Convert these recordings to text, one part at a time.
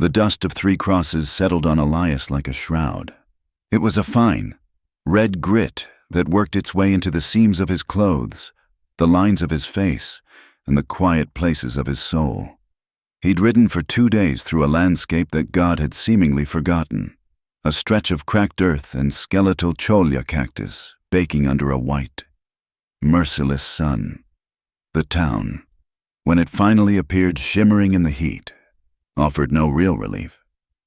The dust of 3 crosses settled on Elias like a shroud. It was a fine, red grit that worked its way into the seams of his clothes, the lines of his face, and the quiet places of his soul. He'd ridden for 2 days through a landscape that God had seemingly forgotten, a stretch of cracked earth and skeletal cholla cactus baking under a white, merciless sun. The town, when it finally appeared shimmering in the heat, offered no real relief.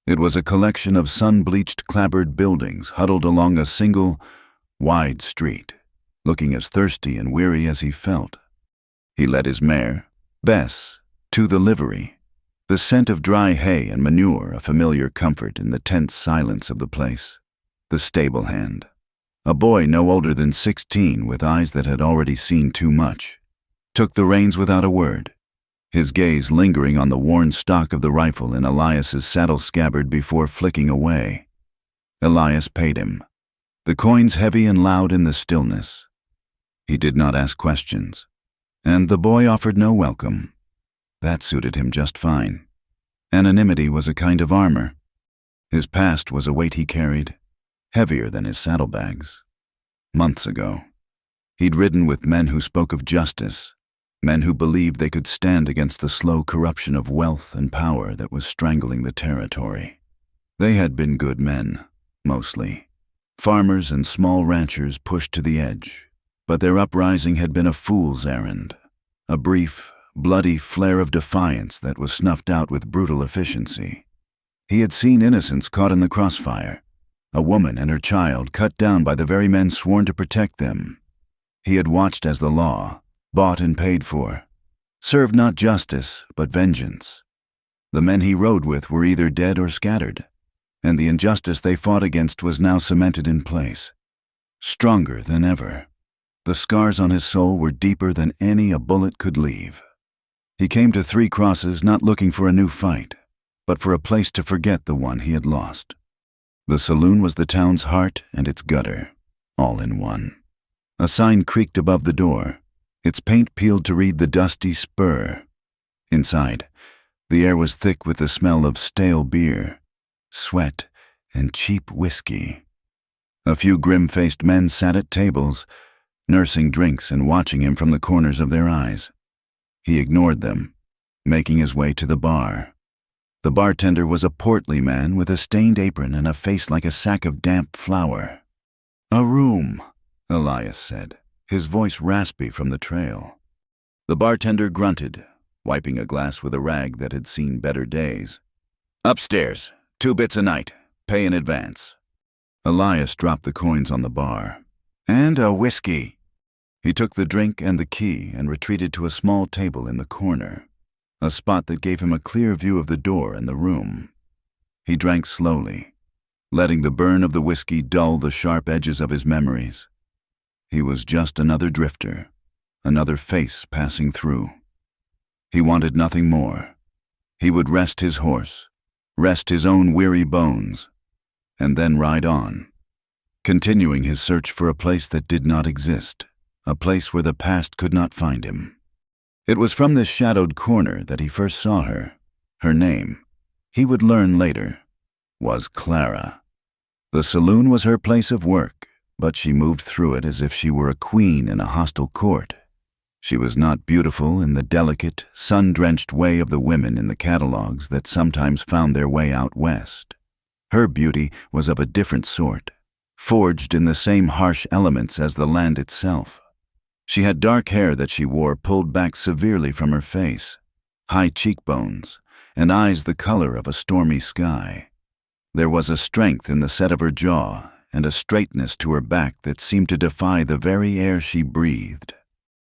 It was a collection of sun-bleached clapboard buildings huddled along a single, wide street, looking as thirsty and weary as he felt. He led his mare, Bess, to the livery, the scent of dry hay and manure a familiar comfort in the tense silence of the place. The stable hand, a boy no older than 16 with eyes that had already seen too much, took the reins without a word, his gaze lingering on the worn stock of the rifle in Elias's saddle scabbard before flicking away. Elias paid him, the coins heavy and loud in the stillness. He did not ask questions, and the boy offered no welcome. That suited him just fine. Anonymity was a kind of armor. His past was a weight he carried, heavier than his saddlebags. Months ago, he'd ridden with men who spoke of justice, men who believed they could stand against the slow corruption of wealth and power that was strangling the territory. They had been good men, mostly. Farmers and small ranchers pushed to the edge, but their uprising had been a fool's errand, a brief, bloody flare of defiance that was snuffed out with brutal efficiency. He had seen innocents caught in the crossfire, a woman and her child cut down by the very men sworn to protect them. He had watched as the law, bought and paid for, served not justice but vengeance. The men he rode with were either dead or scattered, and the injustice they fought against was now cemented in place, stronger than ever. The scars on his soul were deeper than any a bullet could leave. He came to 3 Crosses not looking for a new fight, but for a place to forget the one he had lost. The saloon was the town's heart and its gutter, all in one. A sign creaked above the door, its paint peeled to read the dusty Spur. Inside, the air was thick with the smell of stale beer, sweat, and cheap whiskey. A few grim-faced men sat at tables, nursing drinks and watching him from the corners of their eyes. He ignored them, making his way to the bar. The bartender was a portly man with a stained apron and a face like a sack of damp flour. "A room," Elias said, his voice raspy from the trail. The bartender grunted, wiping a glass with a rag that had seen better days. "Upstairs, 2 bits a night, pay in advance." Elias dropped the coins on the bar. "And a whiskey." He took the drink and the key and retreated to a small table in the corner, a spot that gave him a clear view of the door and the room. He drank slowly, letting the burn of the whiskey dull the sharp edges of his memories. He was just another drifter, another face passing through. He wanted nothing more. He would rest his horse, rest his own weary bones, and then ride on, continuing his search for a place that did not exist, a place where the past could not find him. It was from this shadowed corner that he first saw her. Her name, he would learn later, was Clara. The saloon was her place of work, but she moved through it as if she were a queen in a hostile court. She was not beautiful in the delicate, sun-drenched way of the women in the catalogs that sometimes found their way out west. Her beauty was of a different sort, forged in the same harsh elements as the land itself. She had dark hair that she wore pulled back severely from her face, high cheekbones, and eyes the color of a stormy sky. There was a strength in the set of her jaw and a straightness to her back that seemed to defy the very air she breathed.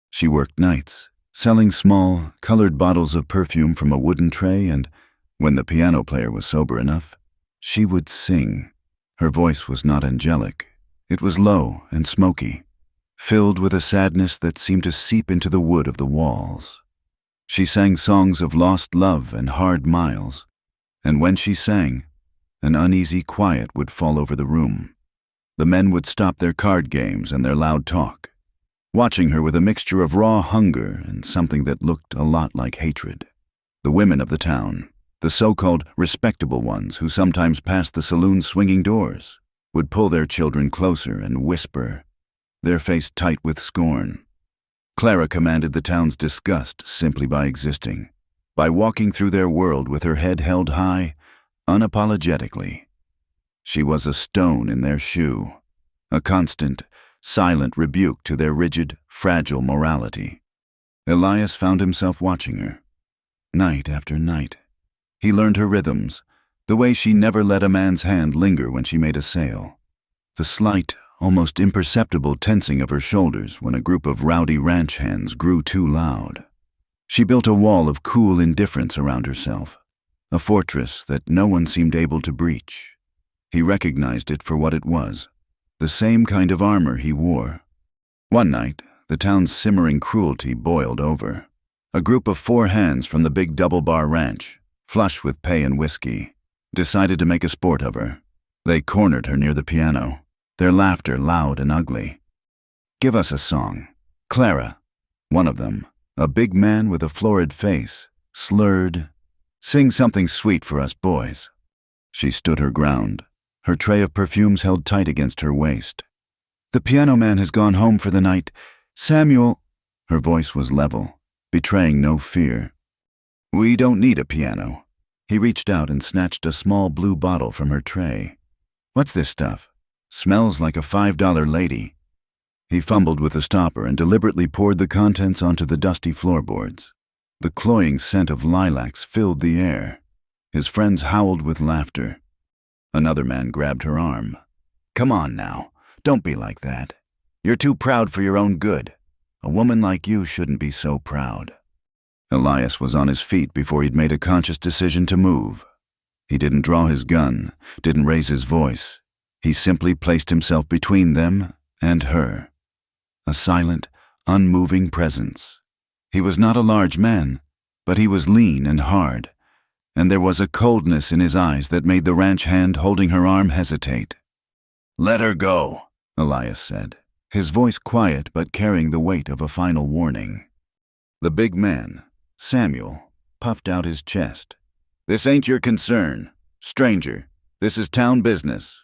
She worked nights, selling small, colored bottles of perfume from a wooden tray, and, when the piano player was sober enough, she would sing. Her voice was not angelic. It was low and smoky, filled with a sadness that seemed to seep into the wood of the walls. She sang songs of lost love and hard miles, and when she sang, an uneasy quiet would fall over the room. The men would stop their card games and their loud talk, watching her with a mixture of raw hunger and something that looked a lot like hatred. The women of the town, The so-called respectable ones who sometimes passed the saloon's swinging doors would pull their children closer and whisper, their face tight with scorn. Clara commanded the town's disgust simply by existing, by walking through their world with her head held high, unapologetically. She was a stone in their shoe, a constant, silent rebuke to their rigid, fragile morality. Elias found himself watching her, night after night. He learned her rhythms, the way she never let a man's hand linger when she made a sale, the slight, almost imperceptible tensing of her shoulders when a group of rowdy ranch hands grew too loud. She built a wall of cool indifference around herself, a fortress that no one seemed able to breach. He recognized it for what it was, the same kind of armor he wore. One night, the town's simmering cruelty boiled over. A group of 4 hands from the big double-bar ranch, flush with pay and whiskey, decided to make a sport of her. They cornered her near the piano, their laughter loud and ugly. "Give us a song, Clara." One of them, a big man with a florid face, slurred, "Sing something sweet for us boys." She stood her ground, her tray of perfumes held tight against her waist. "The piano man has gone home for the night. Samuel—" Her voice was level, betraying no fear. "We don't need a piano." He reached out and snatched a small blue bottle from her tray. "What's this stuff? Smells like a $5 lady." He fumbled with the stopper and deliberately poured the contents onto the dusty floorboards. The cloying scent of lilacs filled the air. His friends howled with laughter. Another man grabbed her arm. "Come on now, don't be like that. You're too proud for your own good. A woman like you shouldn't be so proud." Elias was on his feet before he'd made a conscious decision to move. He didn't draw his gun, didn't raise his voice. He simply placed himself between them and her. A silent, unmoving presence. He was not a large man, but he was lean and hard, and there was a coldness in his eyes that made the ranch hand holding her arm hesitate. "Let her go," Elias said, his voice quiet but carrying the weight of a final warning. The big man, Samuel, puffed out his chest. "This ain't your concern, stranger. This is town business."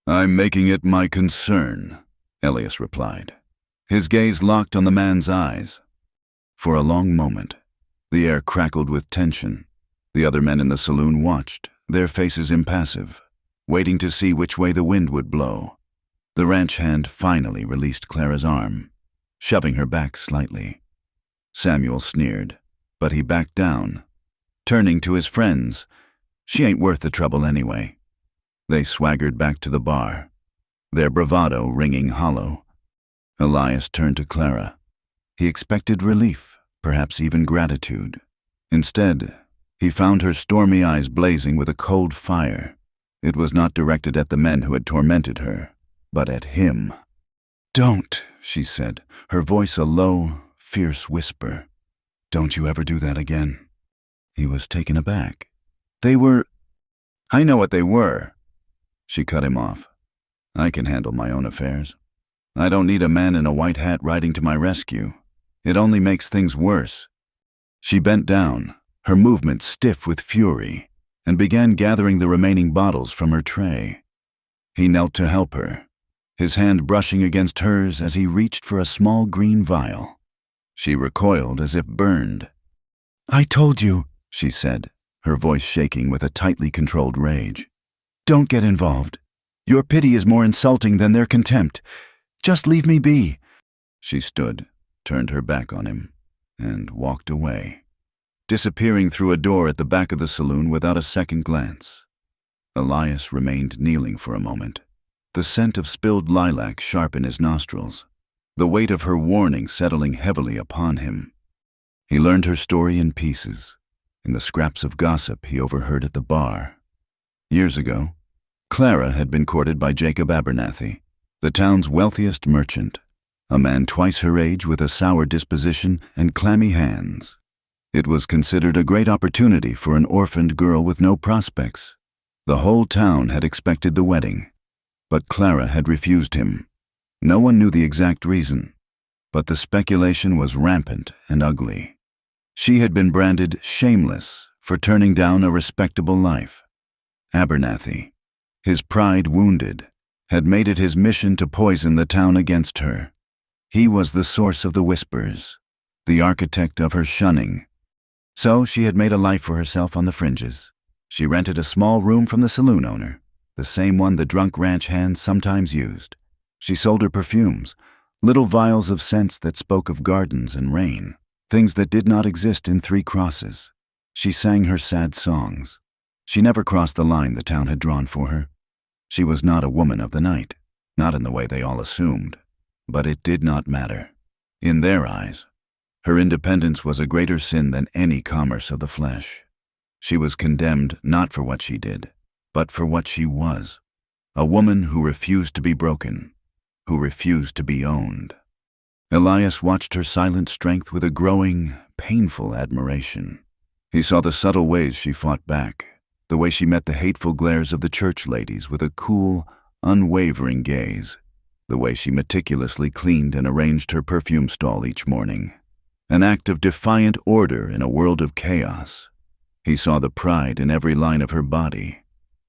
"I'm making it my concern," Elias replied. His gaze locked on the man's eyes. For a long moment, the air crackled with tension. The other men in the saloon watched, their faces impassive, waiting to see which way the wind would blow. The ranch hand finally released Clara's arm, shoving her back slightly. Samuel sneered, but he backed down. Turning to his friends, "She ain't worth the trouble anyway." They swaggered back to the bar, their bravado ringing hollow. Elias turned to Clara. He expected relief, perhaps even gratitude. Instead, he found her stormy eyes blazing with a cold fire. It was not directed at the men who had tormented her, but at him. "Don't," she said, her voice a low, fierce whisper. "Don't you ever do that again." He was taken aback. "I know what they were." She cut him off. "I can handle my own affairs. I don't need a man in a white hat riding to my rescue. It only makes things worse." She bent down, her movements stiff with fury, and began gathering the remaining bottles from her tray. He knelt to help her, his hand brushing against hers as he reached for a small green vial. She recoiled as if burned. "I told you," she said, her voice shaking with a tightly controlled rage. "Don't get involved. Your pity is more insulting than their contempt. Just leave me be." She stood, turned her back on him, and walked away, disappearing through a door at the back of the saloon without a second glance. Elias remained kneeling for a moment, the scent of spilled lilac sharp in his nostrils, the weight of her warning settling heavily upon him. He learned her story in pieces, in the scraps of gossip he overheard at the bar. Years ago, Clara had been courted by Jacob Abernathy, the town's wealthiest merchant, a man twice her age with a sour disposition and clammy hands. It was considered a great opportunity for an orphaned girl with no prospects. The whole town had expected the wedding, but Clara had refused him. No one knew the exact reason, but the speculation was rampant and ugly. She had been branded shameless for turning down a respectable life. Abernathy, his pride wounded, had made it his mission to poison the town against her. He was the source of the whispers, the architect of her shunning. So she had made a life for herself on the fringes. She rented a small room from the saloon owner, the same one the drunk ranch hands sometimes used. She sold her perfumes, little vials of scents that spoke of gardens and rain, things that did not exist in Three Crosses. She sang her sad songs. She never crossed the line the town had drawn for her. She was not a woman of the night, not in the way they all assumed, but it did not matter. In their eyes, her independence was a greater sin than any commerce of the flesh. She was condemned not for what she did, but for what she was, a woman who refused to be broken, who refused to be owned. Elias watched her silent strength with a growing, painful admiration. He saw the subtle ways she fought back, the way she met the hateful glares of the church ladies with a cool, unwavering gaze, the way she meticulously cleaned and arranged her perfume stall each morning, an act of defiant order in a world of chaos. He saw the pride in every line of her body,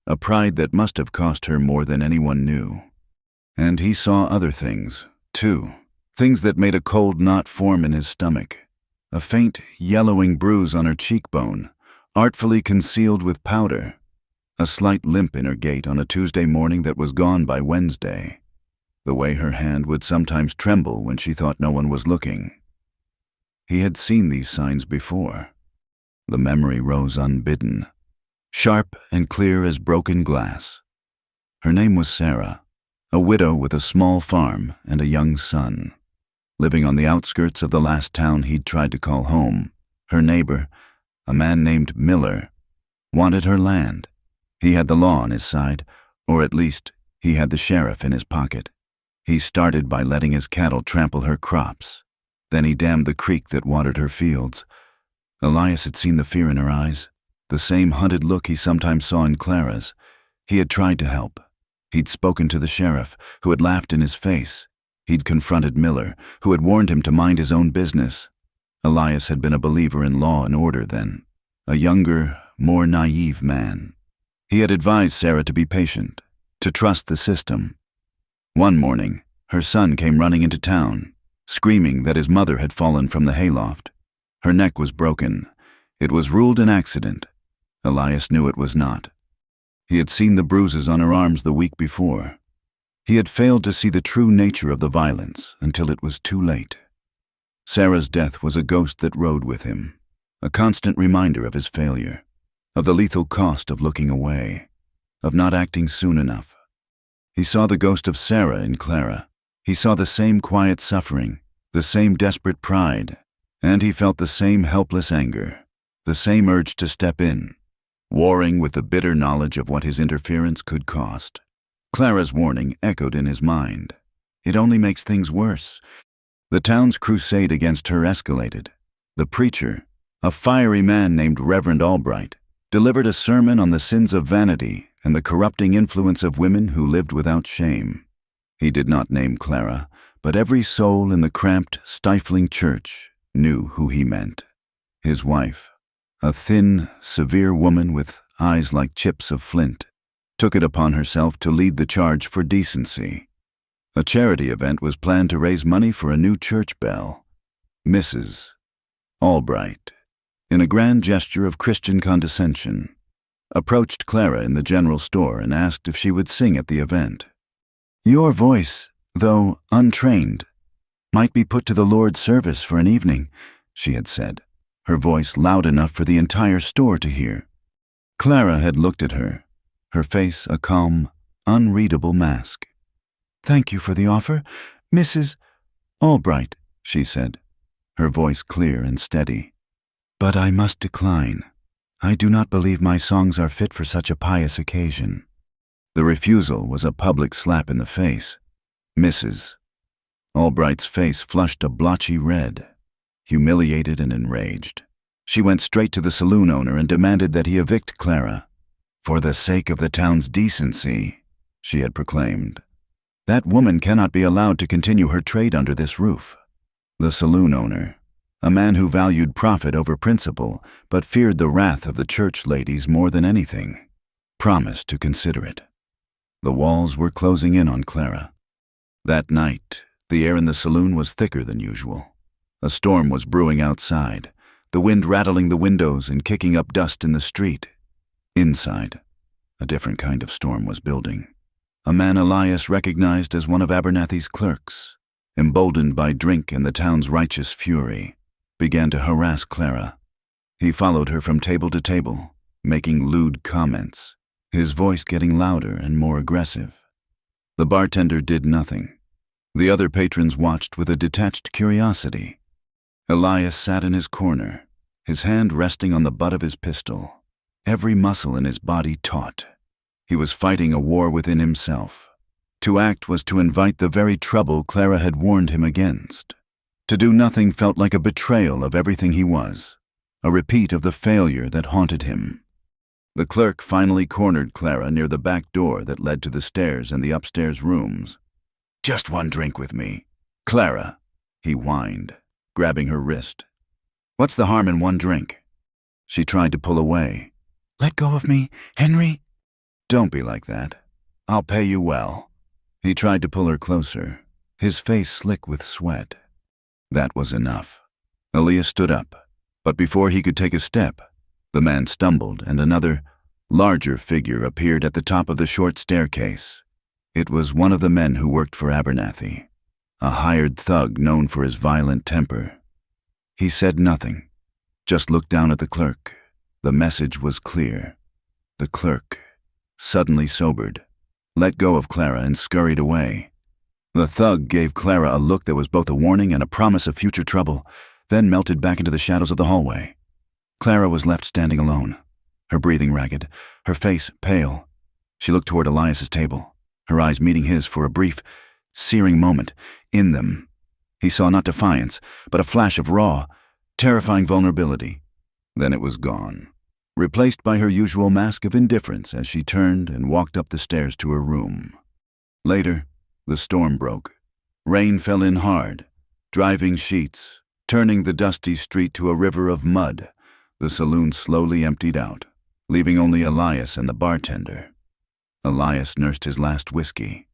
a pride that must have cost her more than anyone knew. And he saw other things, too, things that made a cold knot form in his stomach, a faint, yellowing bruise on her cheekbone, artfully concealed with powder, a slight limp in her gait on a Tuesday morning that was gone by Wednesday, the way her hand would sometimes tremble when she thought no one was looking. He had seen these signs before. The memory rose unbidden, sharp and clear as broken glass. Her name was Sarah, a widow with a small farm and a young son. Living on the outskirts of the last town he'd tried to call home, her neighbor, a man named Miller, wanted her land. He had the law on his side, or at least he had the sheriff in his pocket. He started by letting his cattle trample her crops. Then he dammed the creek that watered her fields. Elias had seen the fear in her eyes, the same hunted look he sometimes saw in Clara's. He had tried to help. He'd spoken to the sheriff, who had laughed in his face. He'd confronted Miller, who had warned him to mind his own business. Elias had been a believer in law and order then, a younger, more naive man. He had advised Sarah to be patient, to trust the system. One morning, her son came running into town, screaming that his mother had fallen from the hayloft. Her neck was broken. It was ruled an accident. Elias knew it was not. He had seen the bruises on her arms the week before. He had failed to see the true nature of the violence until it was too late. Sarah's death was a ghost that rode with him, a constant reminder of his failure, of the lethal cost of looking away, of not acting soon enough. He saw the ghost of Sarah in Clara. He saw the same quiet suffering, the same desperate pride, and he felt the same helpless anger, the same urge to step in, warring with the bitter knowledge of what his interference could cost. Clara's warning echoed in his mind. It only makes things worse. The town's crusade against her escalated. The preacher, a fiery man named Reverend Albright, delivered a sermon on the sins of vanity and the corrupting influence of women who lived without shame. He did not name Clara, but every soul in the cramped, stifling church knew who he meant. His wife, a thin, severe woman with eyes like chips of flint, took it upon herself to lead the charge for decency. A charity event was planned to raise money for a new church bell. Mrs. Albright, in a grand gesture of Christian condescension, approached Clara in the general store and asked if she would sing at the event. "Your voice, though untrained, might be put to the Lord's service for an evening," she had said, her voice loud enough for the entire store to hear. Clara had looked at her face a calm, unreadable mask. "Thank you for the offer, Mrs. Albright," she said, her voice clear and steady. "But I must decline. I do not believe my songs are fit for such a pious occasion." The refusal was a public slap in the face. Mrs. Albright's face flushed a blotchy red. Humiliated and enraged, she went straight to the saloon owner and demanded that he evict Clara. "For the sake of the town's decency," she had proclaimed, "that woman cannot be allowed to continue her trade under this roof." The saloon owner, A man who valued profit over principle, but feared the wrath of the church ladies more than anything, promised to consider it. The walls were closing in on Clara. That night, the air in the saloon was thicker than usual. A storm was brewing outside, the wind rattling the windows and kicking up dust in the street. Inside, a different kind of storm was building. A man Elias recognized as one of Abernathy's clerks, emboldened by drink and the town's righteous fury, began to harass Clara. He followed her from table to table, making lewd comments, his voice getting louder and more aggressive. The bartender did nothing. The other patrons watched with a detached curiosity. Elias sat in his corner, his hand resting on the butt of his pistol, every muscle in his body taut. He was fighting a war within himself. To act was to invite the very trouble Clara had warned him against. To do nothing felt like a betrayal of everything he was, a repeat of the failure that haunted him. The clerk finally cornered Clara near the back door that led to the stairs and the upstairs rooms. "Just one drink with me, Clara," he whined, grabbing her wrist. "What's the harm in one drink?" She tried to pull away. "Let go of me, Henry." "Don't be like that. I'll pay you well." He tried to pull her closer, his face slick with sweat. That was enough. Elias stood up, but before he could take a step, the man stumbled and another, larger figure appeared at the top of the short staircase. It was one of the men who worked for Abernathy, a hired thug known for his violent temper. He said nothing, just looked down at the clerk. The message was clear. The clerk, suddenly sobered, let go of Clara and scurried away. The thug gave Clara a look that was both a warning and a promise of future trouble, then melted back into the shadows of the hallway. Clara was left standing alone, her breathing ragged, her face pale. She looked toward Elias's table, her eyes meeting his for a brief, searing moment. In them, he saw not defiance, but a flash of raw, terrifying vulnerability. Then it was gone, replaced by her usual mask of indifference as she turned and walked up the stairs to her room. Later, the storm broke. Rain fell in hard, driving sheets, turning the dusty street to a river of mud. The saloon slowly emptied out, leaving only Elias and the bartender. Elias nursed his last whiskey,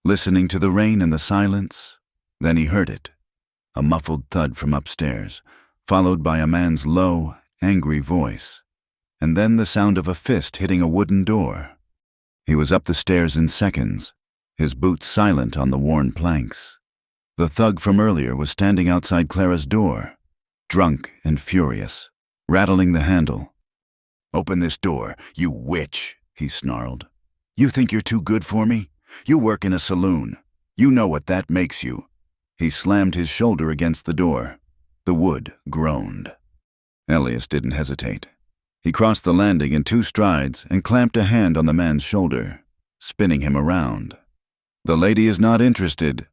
listening to the rain and the silence. Then he heard it, a muffled thud from upstairs, followed by a man's low, angry voice, and then the sound of a fist hitting a wooden door. He was up the stairs in seconds, his boots silent on the worn planks. The thug from earlier was standing outside Clara's door, drunk and furious, rattling the handle. "Open this door, you witch," he snarled. "You think you're too good for me? You work in a saloon. You know what that makes you." He slammed his shoulder against the door. The wood groaned. Elias didn't hesitate. He crossed the landing in 2 strides and clamped a hand on the man's shoulder, spinning him around. "The lady is not interested."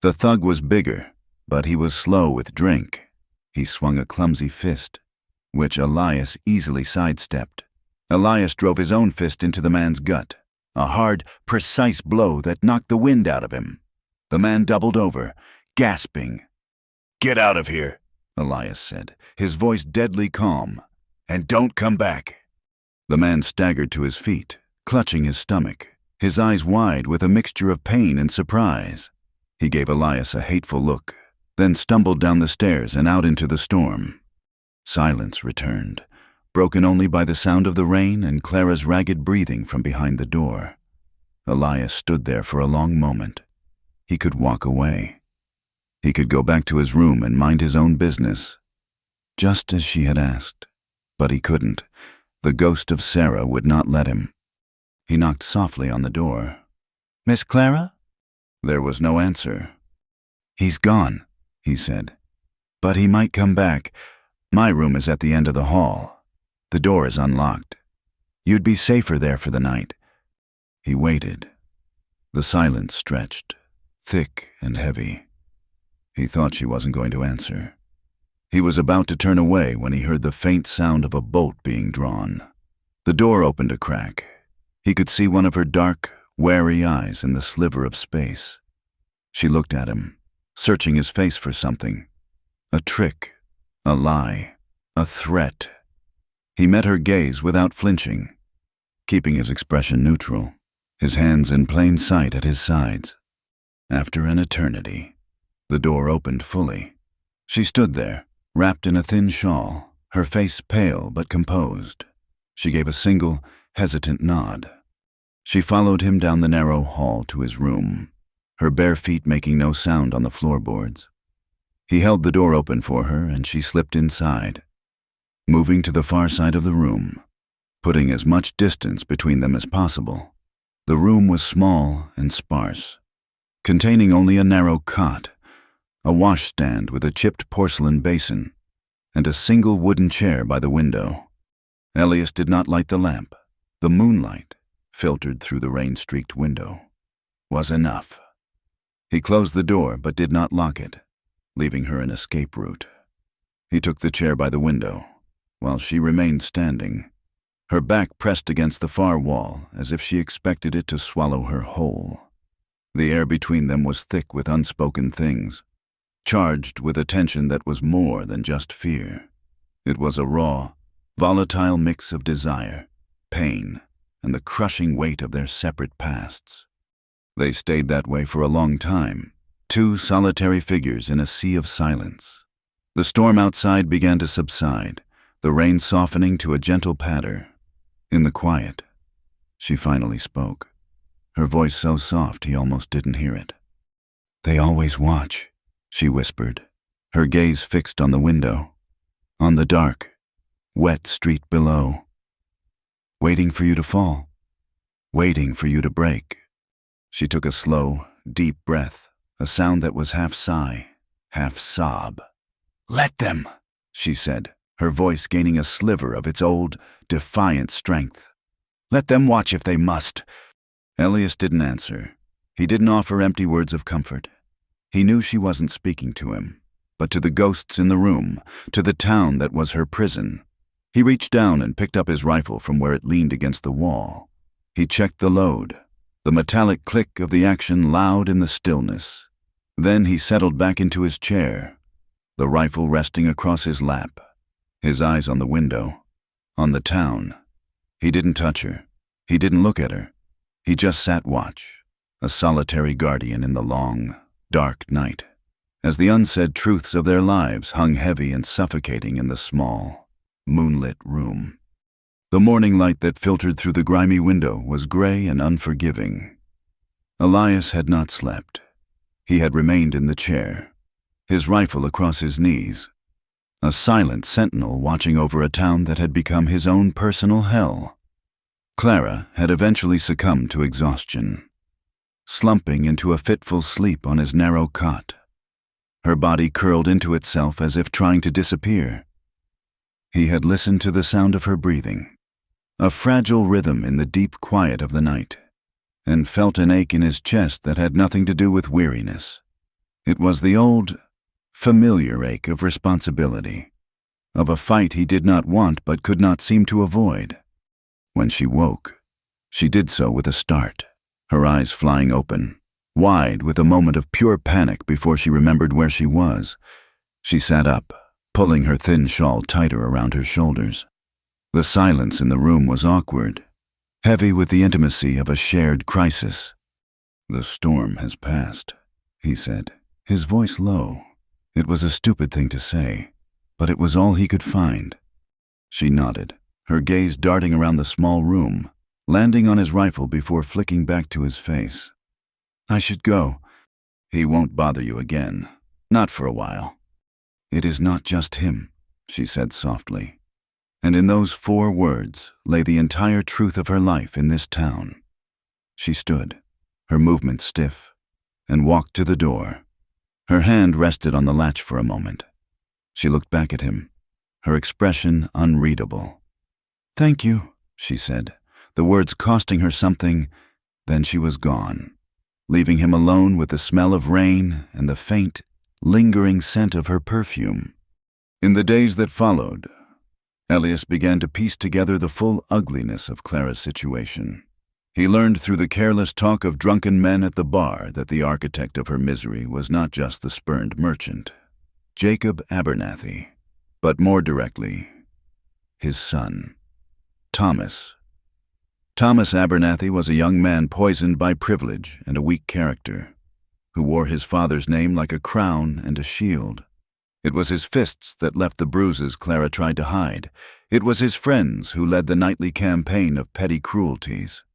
The thug was bigger, but he was slow with drink. He swung a clumsy fist, which Elias easily sidestepped. Elias drove his own fist into the man's gut, a hard, precise blow that knocked the wind out of him. The man doubled over, gasping. "Get out of here," Elias said, his voice deadly calm. "And don't come back." The man staggered to his feet, clutching his stomach, his eyes wide with a mixture of pain and surprise. He gave Elias a hateful look, then stumbled down the stairs and out into the storm. Silence returned, broken only by the sound of the rain and Clara's ragged breathing from behind the door. Elias stood there for a long moment. He could walk away. He could go back to his room and mind his own business, just as she had asked. But he couldn't. The ghost of Sarah would not let him. He knocked softly on the door. "Miss Clara?" There was no answer. "He's gone," he said. "But he might come back. My room is at the end of the hall. The door is unlocked. You'd be safer there for the night." He waited. The silence stretched, thick and heavy. He thought she wasn't going to answer. He was about to turn away when he heard the faint sound of a bolt being drawn. The door opened a crack. He could see one of her dark, wary eyes in the sliver of space. She looked at him, searching his face for something. A trick A lie. A threat. He met her gaze without flinching, keeping his expression neutral, his hands in plain sight at his sides. After an eternity, the door opened fully. She stood there, wrapped in a thin shawl, her face pale but composed. She gave a single, hesitant nod. She followed him down the narrow hall to his room, her bare feet making no sound on the floorboards. He held the door open for her, and she slipped inside, moving to the far side of the room, putting as much distance between them as possible. The room was small and sparse, containing only a narrow cot, a washstand with a chipped porcelain basin, and a single wooden chair by the window. Elias did not light the lamp. The moonlight, filtered through the rain-streaked window, was enough. He closed the door but did not lock it, leaving her an escape route. He took the chair by the window, while she remained standing, her back pressed against the far wall as if she expected it to swallow her whole. The air between them was thick with unspoken things, charged with a tension that was more than just fear. It was a raw, volatile mix of desire, pain, and the crushing weight of their separate pasts. They stayed that way for a long time, two solitary figures in a sea of silence. The storm outside began to subside, the rain softening to a gentle patter. In the quiet, she finally spoke, her voice so soft he almost didn't hear it. "They always watch," she whispered, her gaze fixed on the window, on the dark, wet street below. "Waiting for you to fall, waiting for you to break." She took a slow, deep breath, a sound that was half sigh, half sob. "Let them," she said, her voice gaining a sliver of its old, defiant strength. "Let them watch if they must." Elias didn't answer. He didn't offer empty words of comfort. He knew she wasn't speaking to him, but to the ghosts in the room, to the town that was her prison. He reached down and picked up his rifle from where it leaned against the wall. He checked the load, the metallic click of the action loud in the stillness. Then he settled back into his chair, the rifle resting across his lap, his eyes on the window, on the town. He didn't touch her. He didn't look at her. He just sat watch, a solitary guardian in the long, dark night, as the unsaid truths of their lives hung heavy and suffocating in the small, moonlit room. The morning light that filtered through the grimy window was gray and unforgiving. Elias had not slept. He had remained in the chair, his rifle across his knees, a silent sentinel watching over a town that had become his own personal hell. Clara had eventually succumbed to exhaustion, slumping into a fitful sleep on his narrow cot, her body curled into itself as if trying to disappear. He had listened to the sound of her breathing, a fragile rhythm in the deep quiet of the night, and felt an ache in his chest that had nothing to do with weariness. It was the old, familiar ache of responsibility, of a fight he did not want but could not seem to avoid. When she woke, she did so with a start, her eyes flying open, wide with a moment of pure panic before she remembered where she was. She sat up, pulling her thin shawl tighter around her shoulders. The silence in the room was awkward, heavy with the intimacy of a shared crisis. "The storm has passed," he said, his voice low. It was a stupid thing to say, but it was all he could find. She nodded, her gaze darting around the small room, landing on his rifle before flicking back to his face. "I should go." "He won't bother you again. Not for a while." "It is not just him," she said softly. And in those 4 words lay the entire truth of her life in this town. She stood, her movements stiff, and walked to the door. Her hand rested on the latch for a moment. She looked back at him, her expression unreadable. "Thank you," she said, the words costing her something. Then she was gone, leaving him alone with the smell of rain and the faint, lingering scent of her perfume. In the days that followed, Elias began to piece together the full ugliness of Clara's situation. He learned through the careless talk of drunken men at the bar that the architect of her misery was not just the spurned merchant, Jacob Abernathy, but more directly, his son, Thomas. Thomas Abernathy was a young man poisoned by privilege and a weak character, who wore his father's name like a crown and a shield. It was his fists that left the bruises Clara tried to hide. It was his friends who led the nightly campaign of petty cruelties.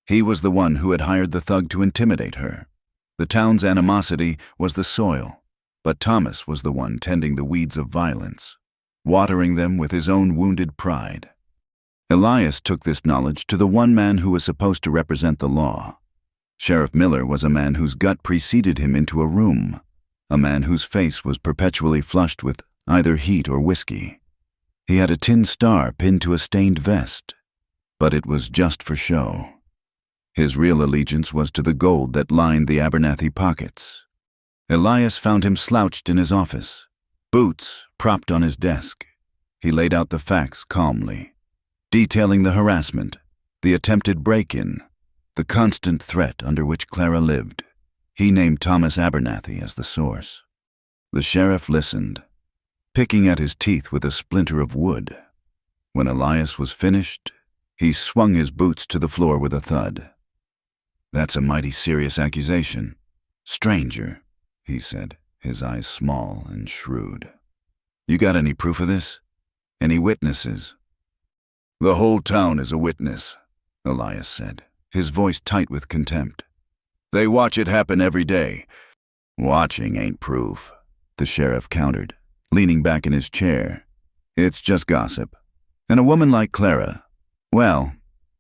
He was the one who had hired the thug to intimidate her. The town's animosity was the soil, but Thomas was the one tending the weeds of violence, watering them with his own wounded pride. Elias took this knowledge to the one man who was supposed to represent the law. Sheriff Miller was a man whose gut preceded him into a room, a man whose face was perpetually flushed with either heat or whiskey. He had a tin star pinned to a stained vest, but it was just for show. His real allegiance was to the gold that lined the Abernathy pockets. Elias found him slouched in his office, boots propped on his desk. He laid out the facts calmly, detailing the harassment, the attempted break-in, the constant threat under which Clara lived. He named Thomas Abernathy as the source. The sheriff listened, picking at his teeth with a splinter of wood. When Elias was finished, he swung his boots to the floor with a thud. "That's a mighty serious accusation. Stranger," he said, his eyes small and shrewd. "You got any proof of this? Any witnesses?" "The whole town is a witness," Elias said, his voice tight with contempt. "They watch it happen every day." "Watching ain't proof," the sheriff countered, leaning back in his chair. "It's just gossip. And a woman like Clara, well,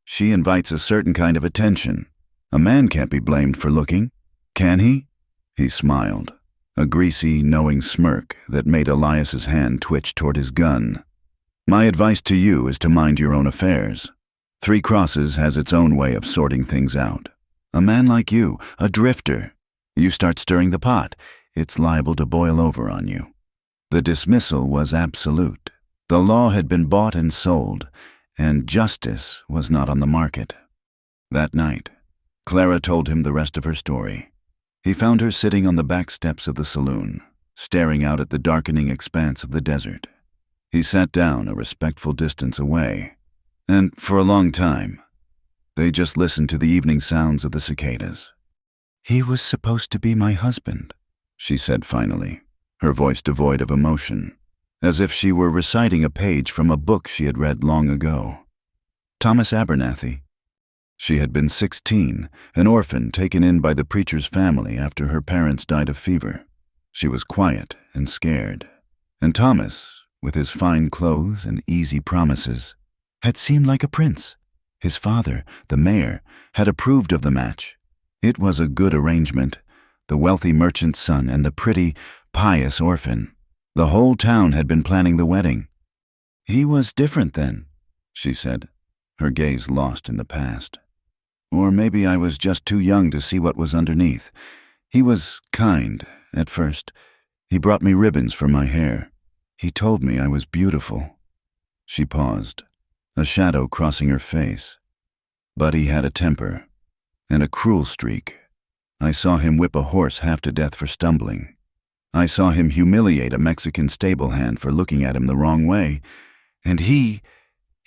she invites a certain kind of attention. A man can't be blamed for looking, can he?" He smiled, a greasy, knowing smirk that made Elias's hand twitch toward his gun. "My advice to you is to mind your own affairs. Three Crosses has its own way of sorting things out. A man like you, a drifter, you start stirring the pot, it's liable to boil over on you." The dismissal was absolute. The law had been bought and sold, and justice was not on the market. That night, Clara told him the rest of her story. He found her sitting on the back steps of the saloon, staring out at the darkening expanse of the desert. He sat down a respectful distance away, and for a long time, they just listened to the evening sounds of the cicadas. "He was supposed to be my husband," she said finally, her voice devoid of emotion, as if she were reciting a page from a book she had read long ago. Thomas Abernathy. She had been 16, an orphan taken in by the preacher's family after her parents died of fever. She was quiet and scared, and Thomas, with his fine clothes and easy promises, had seemed like a prince. His father, the mayor, had approved of the match. It was a good arrangement, the wealthy merchant's son and the pretty, pious orphan. The whole town had been planning the wedding. "He was different then," she said, her gaze lost in the past. "Or maybe I was just too young to see what was underneath. He was kind, at first. He brought me ribbons for my hair. He told me I was beautiful." She paused, a shadow crossing her face. "But he had a temper, and a cruel streak. I saw him whip a horse half to death for stumbling. I saw him humiliate a Mexican stable hand for looking at him the wrong way, and he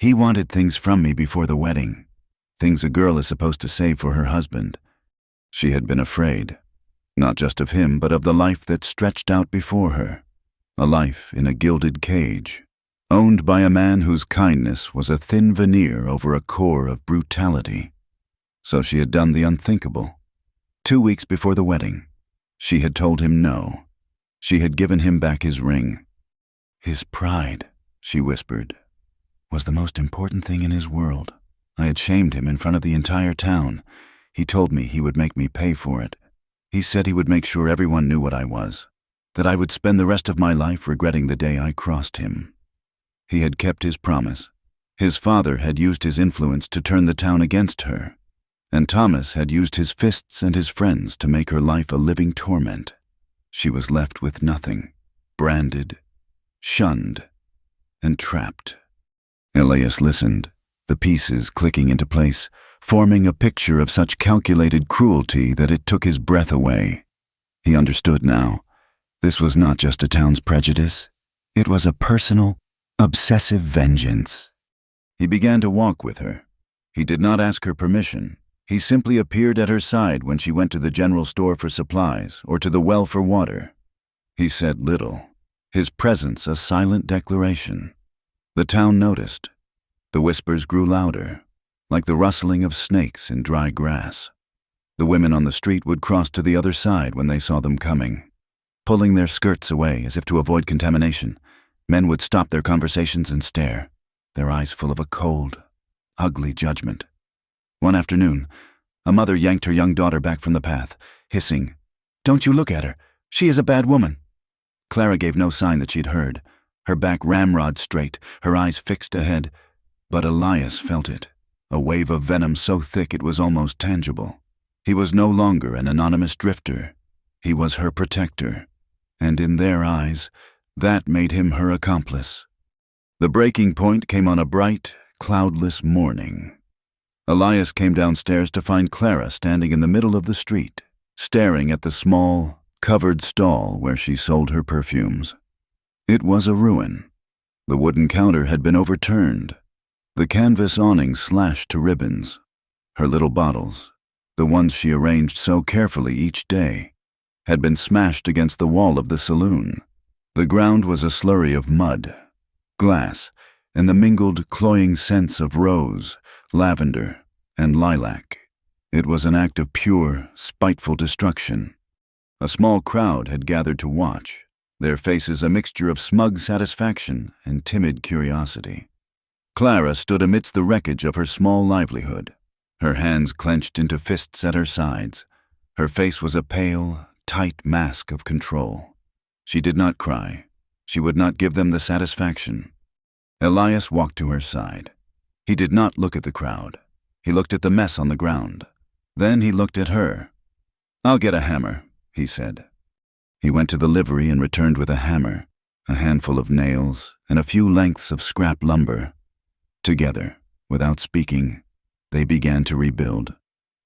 wanted things from me before the wedding, things a girl is supposed to save for her husband." She had been afraid, not just of him, but of the life that stretched out before her, a life in a gilded cage, owned by a man whose kindness was a thin veneer over a core of brutality. So she had done the unthinkable. 2 weeks before the wedding, she had told him no. She had given him back his ring. "His pride," she whispered, "was the most important thing in his world. I had shamed him in front of the entire town. He told me he would make me pay for it. He said he would make sure everyone knew what I was, that I would spend the rest of my life regretting the day I crossed him." He had kept his promise. His father had used his influence to turn the town against her, and Thomas had used his fists and his friends to make her life a living torment. She was left with nothing, branded, shunned, and trapped. Elias listened, the pieces clicking into place, forming a picture of such calculated cruelty that it took his breath away. He understood now. This was not just a town's prejudice. It was a personal, obsessive vengeance. He began to walk with her. He did not ask her permission. He simply appeared at her side when she went to the general store for supplies or to the well for water. He said little, his presence a silent declaration. The town noticed. The whispers grew louder, like the rustling of snakes in dry grass. The women on the street would cross to the other side when they saw them coming, pulling their skirts away as if to avoid contamination. Men would stop their conversations and stare, their eyes full of a cold, ugly judgment. One afternoon, a mother yanked her young daughter back from the path, hissing, "Don't you look at her. She is a bad woman." Clara gave no sign that she'd heard, her back ramrod straight, her eyes fixed ahead. But Elias felt it, a wave of venom so thick it was almost tangible. He was no longer an anonymous drifter. He was her protector, and in their eyes, that made him her accomplice. The breaking point came on a bright, cloudless morning. Elias came downstairs to find Clara standing in the middle of the street, staring at the small, covered stall where she sold her perfumes. It was a ruin. The wooden counter had been overturned, the canvas awning slashed to ribbons. Her little bottles, the ones she arranged so carefully each day, had been smashed against the wall of the saloon. The ground was a slurry of mud, glass, and the mingled, cloying scents of rose, lavender, and lilac. It was an act of pure, spiteful destruction. A small crowd had gathered to watch, their faces a mixture of smug satisfaction and timid curiosity. Clara stood amidst the wreckage of her small livelihood, her hands clenched into fists at her sides. Her face was a pale, tight mask of control. She did not cry. She would not give them the satisfaction. Elias walked to her side. He did not look at the crowd. He looked at the mess on the ground. Then he looked at her. "I'll get a hammer," he said. He went to the livery and returned with a hammer, a handful of nails, and a few lengths of scrap lumber. Together, without speaking, they began to rebuild.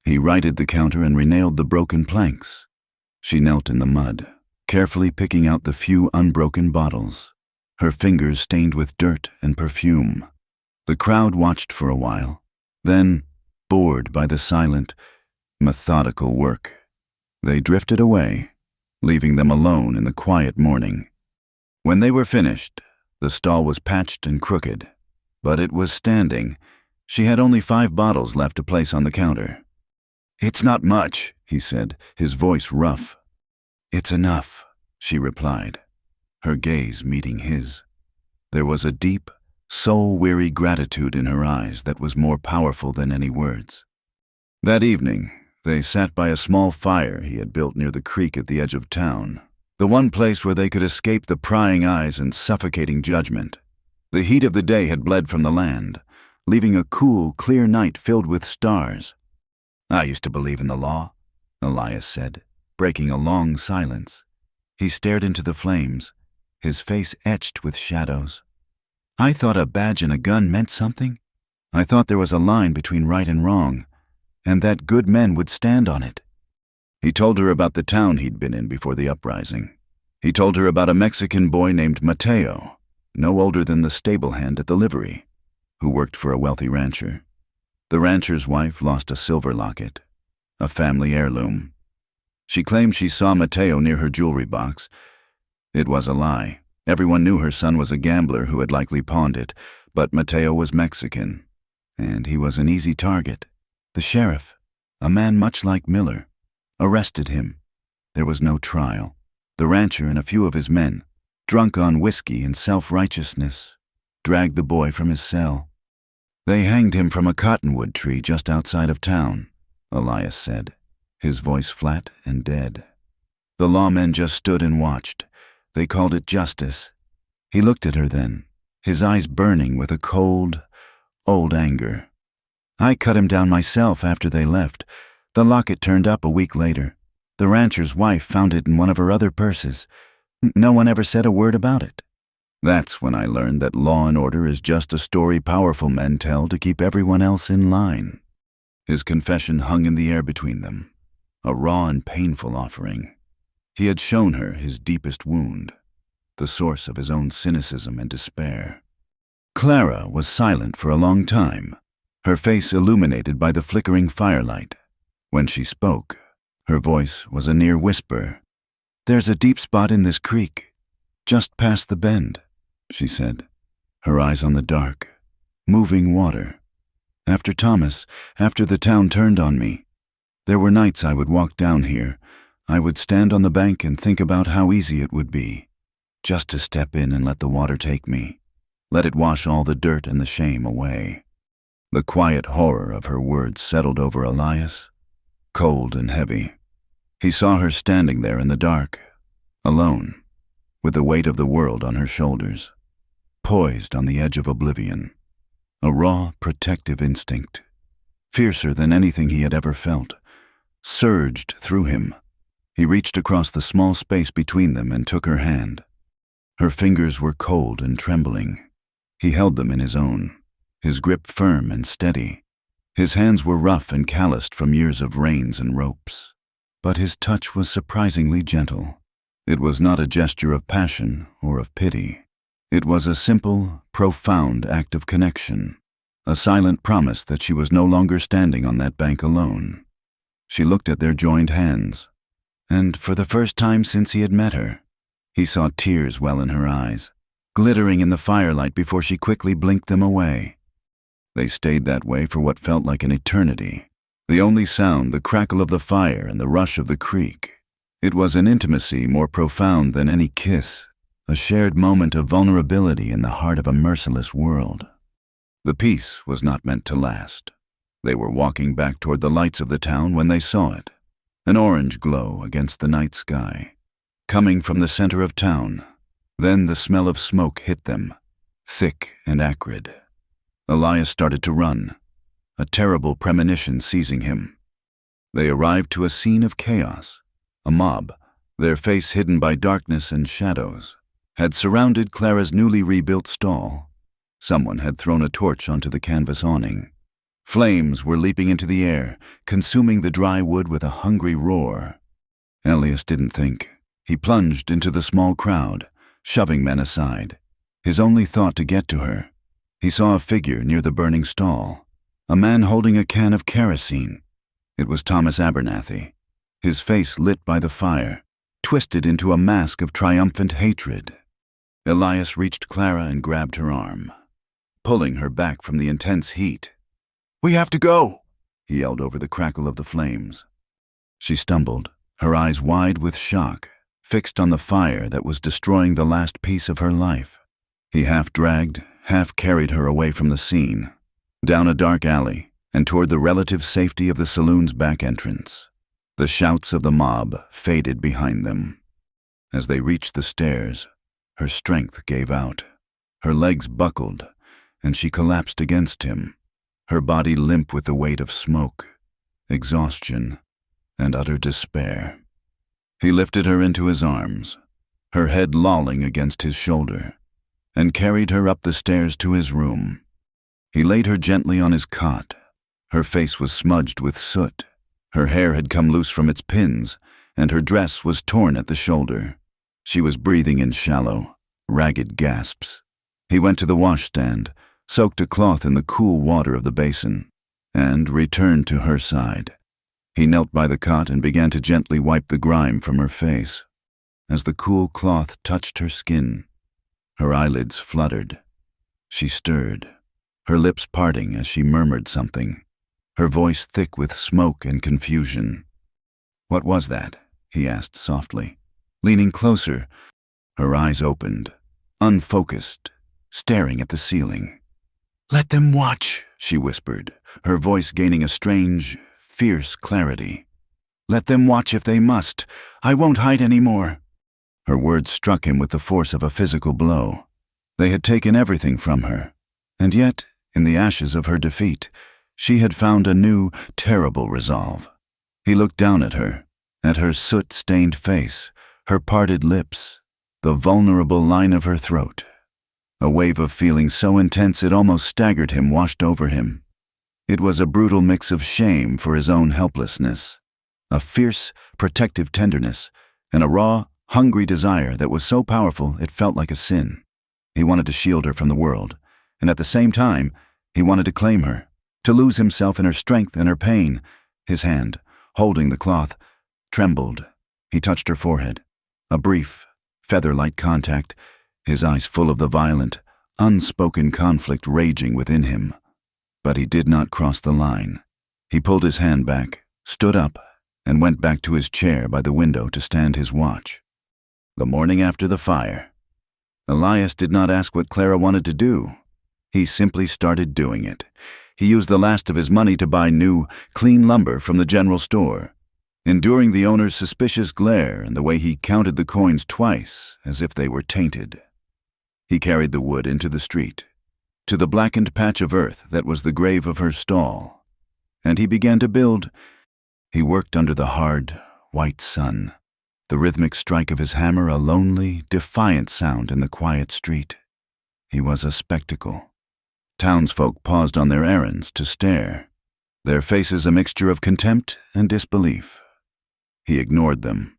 He righted the counter and renailed the broken planks. She knelt in the mud, carefully picking out the few unbroken bottles, her fingers stained with dirt and perfume. The crowd watched for a while. Then, bored by the silent, methodical work, they drifted away, leaving them alone in the quiet morning. When they were finished, the stall was patched and crooked, but it was standing. She had only 5 bottles left to place on the counter. "It's not much," he said, his voice rough. "It's enough," she replied, her gaze meeting his. There was a deep, soul-weary gratitude in her eyes that was more powerful than any words. That evening, they sat by a small fire he had built near the creek at the edge of town, the one place where they could escape the prying eyes and suffocating judgment. The heat of the day had bled from the land, leaving a cool, clear night filled with stars. "I used to believe in the law," Elias said, breaking a long silence. He stared into the flames, his face etched with shadows. "I thought a badge and a gun meant something. I thought there was a line between right and wrong, and that good men would stand on it." He told her about the town he'd been in before the uprising. He told her about a Mexican boy named Mateo, no older than the stable hand at the livery, who worked for a wealthy rancher. The rancher's wife lost a silver locket, a family heirloom. She claimed she saw Mateo near her jewelry box. It was a lie. Everyone knew her son was a gambler who had likely pawned it, but Mateo was Mexican, and he was an easy target. The sheriff, a man much like Miller, arrested him. There was no trial. The rancher and a few of his men, drunk on whiskey and self-righteousness, dragged the boy from his cell. "They hanged him from a cottonwood tree just outside of town," Elias said, his voice flat and dead. "The lawmen just stood and watched. They called it justice." He looked at her then, his eyes burning with a cold, old anger. "I cut him down myself after they left. The locket turned up a week later. The rancher's wife found it in one of her other purses. No one ever said a word about it." That's when I learned that law and order is just a story powerful men tell to keep everyone else in line. His confession hung in the air between them, a raw and painful offering. He had shown her his deepest wound. the source of his own cynicism and despair. Clara was silent for a long time, her face illuminated by the flickering firelight. When she spoke, her voice was a near whisper. "There's a deep spot in this creek, just past the bend," she said, her eyes on the dark, moving water. "After Thomas, after the town turned on me, there were nights I would walk down here. I would stand on the bank and think about how easy it would be, just to step in and let the water take me, let it wash all the dirt and the shame away." The quiet horror of her words settled over Elias, cold and heavy. He saw her standing there in the dark, alone, with the weight of the world on her shoulders, poised on the edge of oblivion. A raw, protective instinct, fiercer than anything he had ever felt, surged through him. He reached across the small space between them and took her hand. Her fingers were cold and trembling. He held them in his own, his grip firm and steady. His hands were rough and calloused from years of reins and ropes, but his touch was surprisingly gentle. It was not a gesture of passion or of pity. It was a simple, profound act of connection, a silent promise that she was no longer standing on that bank alone. She looked at their joined hands, and for the first time since he had met her, he saw tears well in her eyes, glittering in the firelight before she quickly blinked them away. They stayed that way for what felt like an eternity. The only sound, the crackle of the fire and the rush of the creek. It was an intimacy more profound than any kiss, a shared moment of vulnerability in the heart of a merciless world. The peace was not meant to last. They were walking back toward the lights of the town when they saw it, an orange glow against the night sky, coming from the center of town. Then the smell of smoke hit them, thick and acrid. Elias started to run, a terrible premonition seizing him. They arrived to a scene of chaos. A mob, their face hidden by darkness and shadows, had surrounded Clara's newly rebuilt stall. Someone had thrown a torch onto the canvas awning. Flames were leaping into the air, consuming the dry wood with a hungry roar. Elias didn't think. He plunged into the small crowd, shoving men aside, his only thought to get to her. He saw a figure near the burning stall, a man holding a can of kerosene. It was Thomas Abernathy, his face lit by the fire, twisted into a mask of triumphant hatred. Elias reached Clara and grabbed her arm, pulling her back from the intense heat. "We have to go," he yelled over the crackle of the flames. She stumbled, her eyes wide with shock, fixed on the fire that was destroying the last piece of her life. He half dragged, half carried her away from the scene, down a dark alley and toward the relative safety of the saloon's back entrance. The shouts of the mob faded behind them. As they reached the stairs, her strength gave out. Her legs buckled, and she collapsed against him, her body limp with the weight of smoke, exhaustion, and utter despair. He lifted her into his arms, her head lolling against his shoulder, and carried her up the stairs to his room. He laid her gently on his cot. Her face was smudged with soot. Her hair had come loose from its pins, and her dress was torn at the shoulder. She was breathing in shallow, ragged gasps. He went to the washstand, soaked a cloth in the cool water of the basin, and returned to her side. He knelt by the cot and began to gently wipe the grime from her face. As the cool cloth touched her skin, her eyelids fluttered. She stirred, her lips parting as she murmured something, her voice thick with smoke and confusion. "What was that?" he asked softly. Leaning closer, her eyes opened, unfocused, staring at the ceiling. "Let them watch," she whispered, her voice gaining a strange, fierce clarity. "Let them watch if they must. I won't hide anymore." Her words struck him with the force of a physical blow. They had taken everything from her, and yet, in the ashes of her defeat, she had found a new, terrible resolve. He looked down at her soot-stained face, her parted lips, the vulnerable line of her throat. A wave of feeling so intense it almost staggered him washed over him. It was a brutal mix of shame for his own helplessness, a fierce, protective tenderness, and a raw, hungry desire that was so powerful it felt like a sin. He wanted to shield her from the world, and at the same time, he wanted to claim her, to lose himself in her strength and her pain. His hand, holding the cloth, trembled. He touched her forehead. A brief, feather-light contact, his eyes full of the violent, unspoken conflict raging within him. But he did not cross the line. He pulled his hand back, stood up, and went back to his chair by the window to stand his watch. The morning after the fire. Elias did not ask what Clara wanted to do. He simply started doing it. He used the last of his money to buy new, clean lumber from the general store, enduring the owner's suspicious glare and the way he counted the coins twice as if they were tainted. He carried the wood into the street, to the blackened patch of earth that was the grave of her stall, and he began to build. He worked under the hard, white sun, the rhythmic strike of his hammer a lonely, defiant sound in the quiet street. He was a spectacle. Townsfolk paused on their errands to stare, their faces a mixture of contempt and disbelief. He ignored them,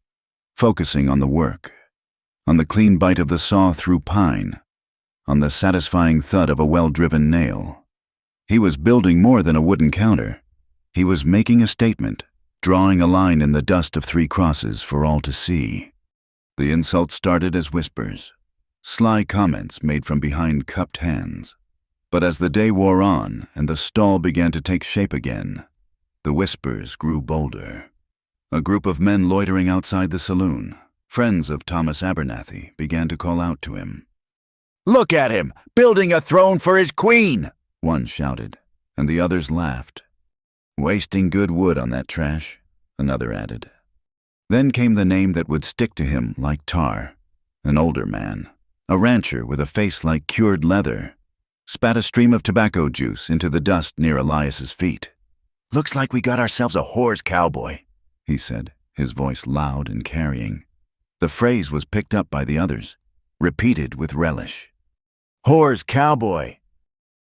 focusing on the work, on the clean bite of the saw through pine, on the satisfying thud of a well-driven nail. He was building more than a wooden counter. He was making a statement, drawing a line in the dust of 3 crosses for all to see. The insults started as whispers, sly comments made from behind cupped hands. But as the day wore on and the stall began to take shape again, the whispers grew bolder. A group of men loitering outside the saloon, friends of Thomas Abernathy, began to call out to him. "Look at him, building a throne for his queen!" one shouted, and the others laughed. "Wasting good wood on that trash," another added. Then came the name that would stick to him like tar. An older man, a rancher with a face like cured leather, spat a stream of tobacco juice into the dust near Elias's feet. "Looks like we got ourselves a whore's cowboy," he said, his voice loud and carrying. The phrase was picked up by the others, repeated with relish. "Whore's cowboy."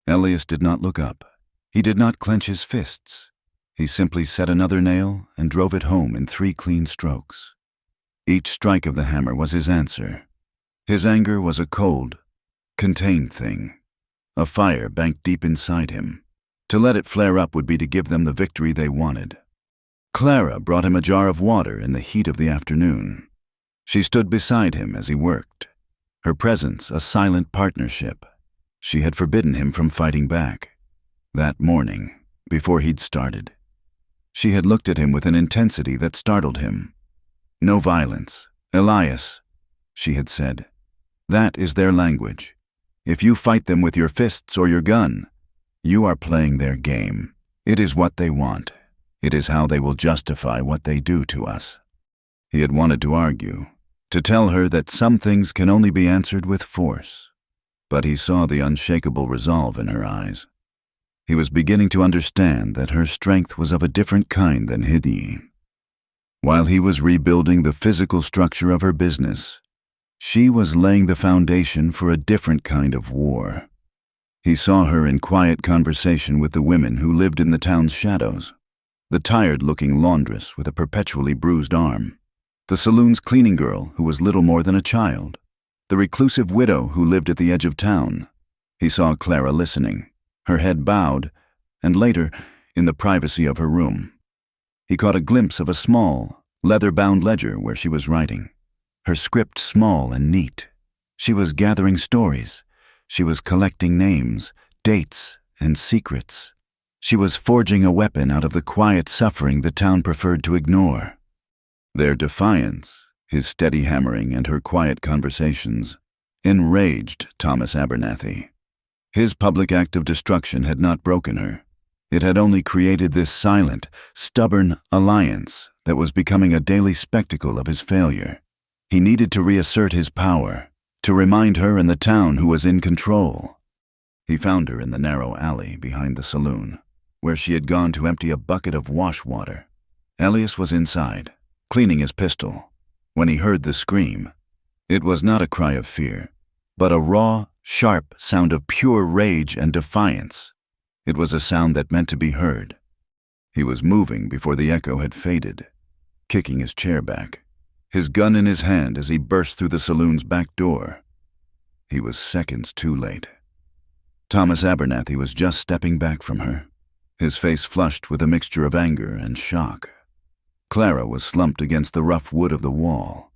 Elias did not look up. He did not clench his fists. He simply set another nail and drove it home in 3 clean strokes. Each strike of the hammer was his answer. His anger was a cold, contained thing, a fire banked deep inside him. To let it flare up would be to give them the victory they wanted. Clara brought him a jar of water in the heat of the afternoon. She stood beside him as he worked, her presence a silent partnership. She had forbidden him from fighting back. That morning, before he'd started, she had looked at him with an intensity that startled him. "No violence, Elias," she had said. "That is their language. If you fight them with your fists or your gun, you are playing their game. It is what they want. It is how they will justify what they do to us." He had wanted to argue, to tell her that some things can only be answered with force. But he saw the unshakable resolve in her eyes. He was beginning to understand that her strength was of a different kind than his. While he was rebuilding the physical structure of her business, she was laying the foundation for a different kind of war. He saw her in quiet conversation with the women who lived in the town's shadows, the tired-looking laundress with a perpetually bruised arm, the saloon's cleaning girl who was little more than a child, the reclusive widow who lived at the edge of town. He saw Clara listening, her head bowed, and later, in the privacy of her room, he caught a glimpse of a small, leather-bound ledger where she was writing, her script small and neat. She was gathering stories. She was collecting names, dates, and secrets. She was forging a weapon out of the quiet suffering the town preferred to ignore. Their defiance, his steady hammering and her quiet conversations, enraged Thomas Abernathy. His public act of destruction had not broken her. It had only created this silent, stubborn alliance that was becoming a daily spectacle of his failure. He needed to reassert his power, to remind her and the town who was in control. He found her in the narrow alley behind the saloon, where she had gone to empty a bucket of wash water. Elias was inside, cleaning his pistol, when he heard the scream. It was not a cry of fear, but a raw, sharp sound of pure rage and defiance. It was a sound that meant to be heard. He was moving before the echo had faded, kicking his chair back. his gun in his hand as he burst through the saloon's back door. He was seconds too late. Thomas Abernathy was just stepping back from her, his face flushed with a mixture of anger and shock. Clara was slumped against the rough wood of the wall,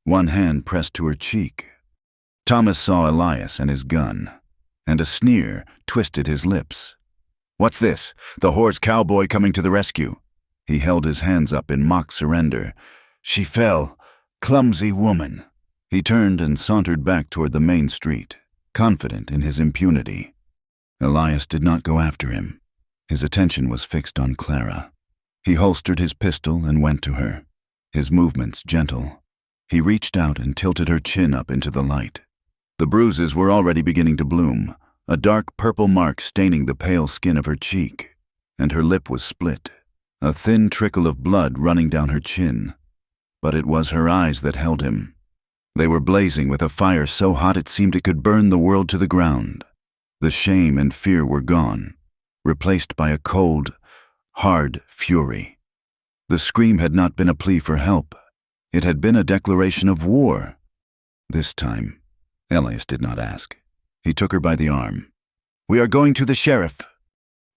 one hand pressed to her cheek. Thomas saw Elias and his gun, and a sneer twisted his lips. "What's this? The whore's Cowboy coming to the rescue?" He held his hands up in mock surrender. "She fell. Clumsy woman." He turned and sauntered back toward the main street, confident in his impunity. Elias did not go after him. His attention was fixed on Clara. He holstered his pistol and went to her, his movements gentle. He reached out and tilted her chin up into the light. The bruises were already beginning to bloom, a dark purple mark staining the pale skin of her cheek, and her lip was split, a thin trickle of blood running down her chin. But it was her eyes that held him. They were blazing with a fire so hot it seemed it could burn the world to the ground. The shame and fear were gone, replaced by a cold, hard fury. The scream had not been a plea for help. It had been a declaration of war. This time, Elias did not ask. He took her by the arm. "We are going to the sheriff."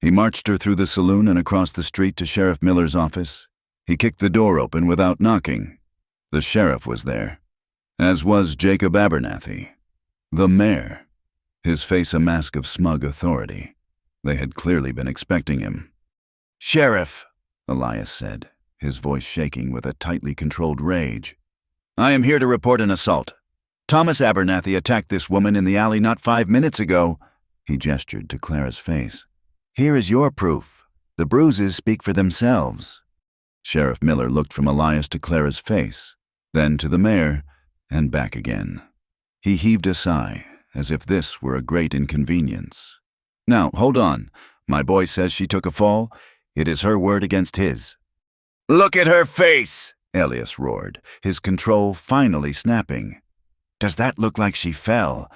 He marched her through the saloon and across the street to Sheriff Miller's office. He kicked the door open without knocking. The sheriff was there, as was Jacob Abernathy, the mayor, his face a mask of smug authority. They had clearly been expecting him. "Sheriff," Elias said, his voice shaking with a tightly controlled rage, "I am here to report an assault. Thomas Abernathy attacked this woman in the alley not 5 minutes ago." He gestured to Clara's face. "Here is your proof. The bruises speak for themselves." Sheriff Miller looked from Elias to Clara's face, then to the mayor, and back again. He heaved a sigh, as if this were a great inconvenience. "Now, hold on. My boy says she took a fall. It is her word against his." "Look at her face!" Elias roared, his control finally snapping. "Does that look like she fell?"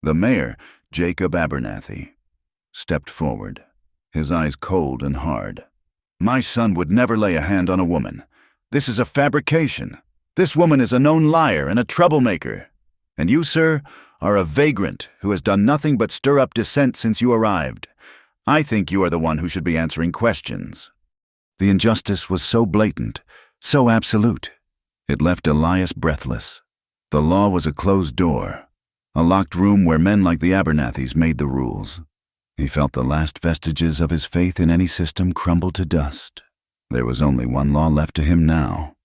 The mayor, Jacob Abernathy, stepped forward, his eyes cold and hard. "My son would never lay a hand on a woman. This is a fabrication. This woman is a known liar and a troublemaker. And you, sir, are a vagrant who has done nothing but stir up dissent since you arrived. I think you are the one who should be answering questions." The injustice was so blatant, so absolute. It left Elias breathless. The law was a closed door, a locked room where men like the Abernathys made the rules. He felt the last vestiges of his faith in any system crumble to dust. There was only one law left to him now.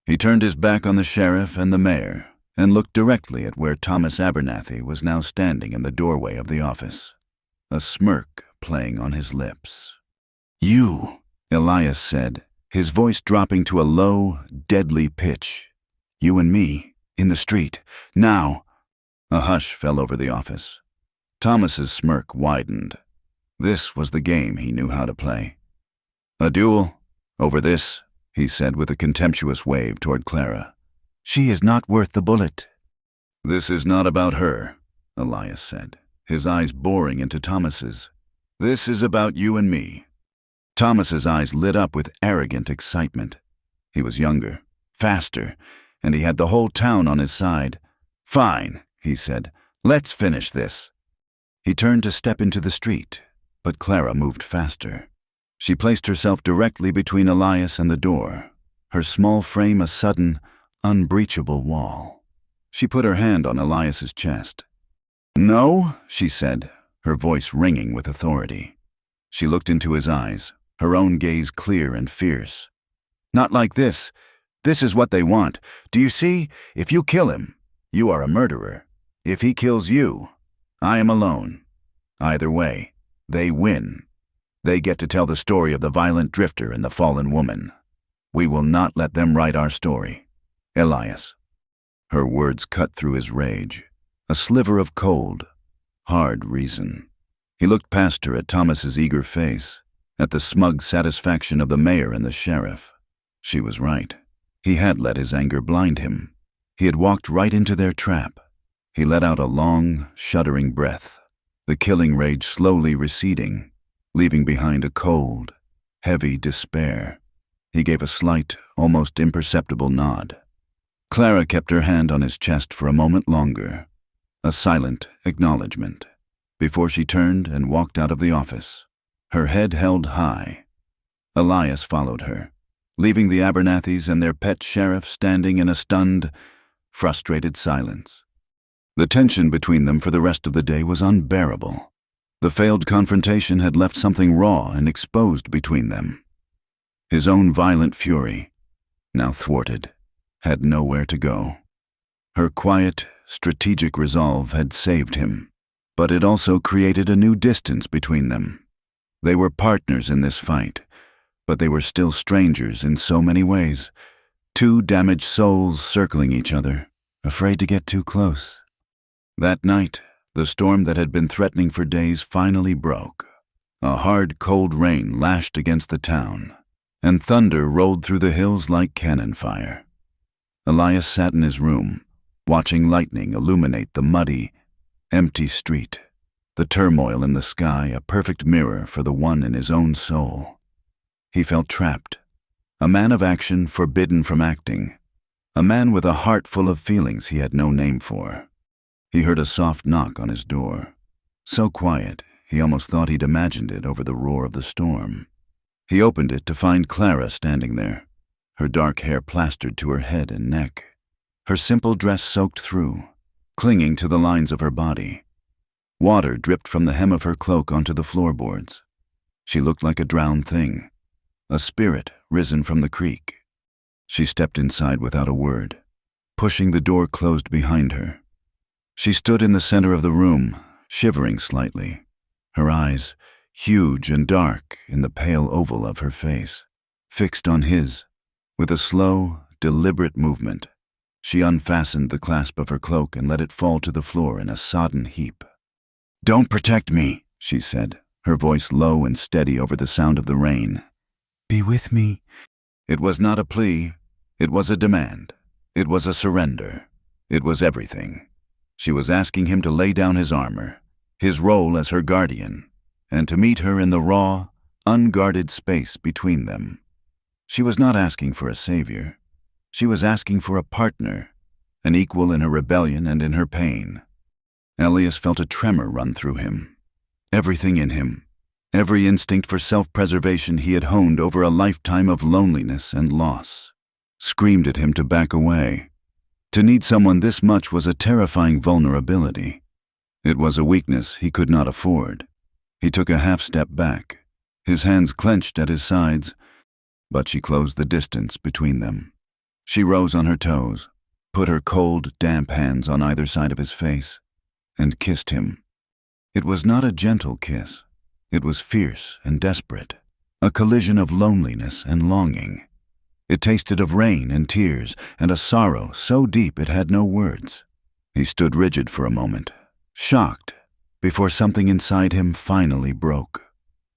He turned his back on the sheriff and the mayor and looked directly at where Thomas Abernathy was now standing in the doorway of the office, a smirk playing on his lips. "You," Elias said, his voice dropping to a low, deadly pitch. "You and me, in the street, now." A hush fell over the office. Thomas's smirk widened. This was the game he knew how to play. "A duel? Over this?" he said with a contemptuous wave toward Clara. "She is not worth the bullet." "This is not about her," Elias said, his eyes boring into Thomas's. "This is about you and me." Thomas's eyes lit up with arrogant excitement. He was younger, faster, and he had the whole town on his side. "Fine," he said. "Let's finish this." He turned to step into the street, but Clara moved faster. She placed herself directly between Elias and the door, her small frame a sudden, unbreachable wall. She put her hand on Elias's chest. "No," she said, her voice ringing with authority. She looked into his eyes, her own gaze clear and fierce. "Not like this. This is what they want. Do you see? If you kill him, you are a murderer. If he kills you, I am alone. Either way, they win. They get to tell the story of the violent drifter and the fallen woman. We will not let them write our story. Elias." Her words cut through his rage, a sliver of cold, hard reason. He looked past her at Thomas's eager face, at the smug satisfaction of the mayor and the sheriff. She was right. He had let his anger blind him. He had walked right into their trap. He let out a long, shuddering breath, the killing rage slowly receding, leaving behind a cold, heavy despair. He gave a slight, almost imperceptible nod. Clara kept her hand on his chest for a moment longer, a silent acknowledgement, before she turned and walked out of the office, her head held high. Elias followed her, leaving the Abernathys and their pet sheriff standing in a stunned, frustrated silence. The tension between them for the rest of the day was unbearable. The failed confrontation had left something raw and exposed between them. His own violent fury, now thwarted, had nowhere to go. Her quiet, strategic resolve had saved him, but it also created a new distance between them. They were partners in this fight, but they were still strangers in so many ways, two damaged souls circling each other, afraid to get too close. That night, the storm that had been threatening for days finally broke. A hard, cold rain lashed against the town, and thunder rolled through the hills like cannon fire. Elias sat in his room, watching lightning illuminate the muddy, empty street, the turmoil in the sky a perfect mirror for the one in his own soul. He felt trapped, a man of action forbidden from acting, a man with a heart full of feelings he had no name for. He heard a soft knock on his door, so quiet he almost thought he'd imagined it over the roar of the storm. He opened it to find Clara standing there, her dark hair plastered to her head and neck, her simple dress soaked through, clinging to the lines of her body. Water dripped from the hem of her cloak onto the floorboards. She looked like a drowned thing, a spirit risen from the creek. She stepped inside without a word, pushing the door closed behind her. She stood in the center of the room, shivering slightly, her eyes, huge and dark in the pale oval of her face, fixed on his. With a slow, deliberate movement, she unfastened the clasp of her cloak and let it fall to the floor in a sodden heap. "Don't protect me," she said, her voice low and steady over the sound of the rain. "Be with me." It was not a plea. It was a demand. It was a surrender. It was everything. She was asking him to lay down his armor, his role as her guardian, and to meet her in the raw, unguarded space between them. She was not asking for a savior. She was asking for a partner, an equal in her rebellion and in her pain. Elias felt a tremor run through him. Everything in him, every instinct for self-preservation he had honed over a lifetime of loneliness and loss, screamed at him to back away. To need someone this much was a terrifying vulnerability. It was a weakness he could not afford. He took a half-step back, his hands clenched at his sides, but she closed the distance between them. She rose on her toes, put her cold, damp hands on either side of his face, and kissed him. It was not a gentle kiss. It was fierce and desperate, a collision of loneliness and longing. It tasted of rain and tears and a sorrow so deep it had no words. He stood rigid for a moment, shocked, before something inside him finally broke.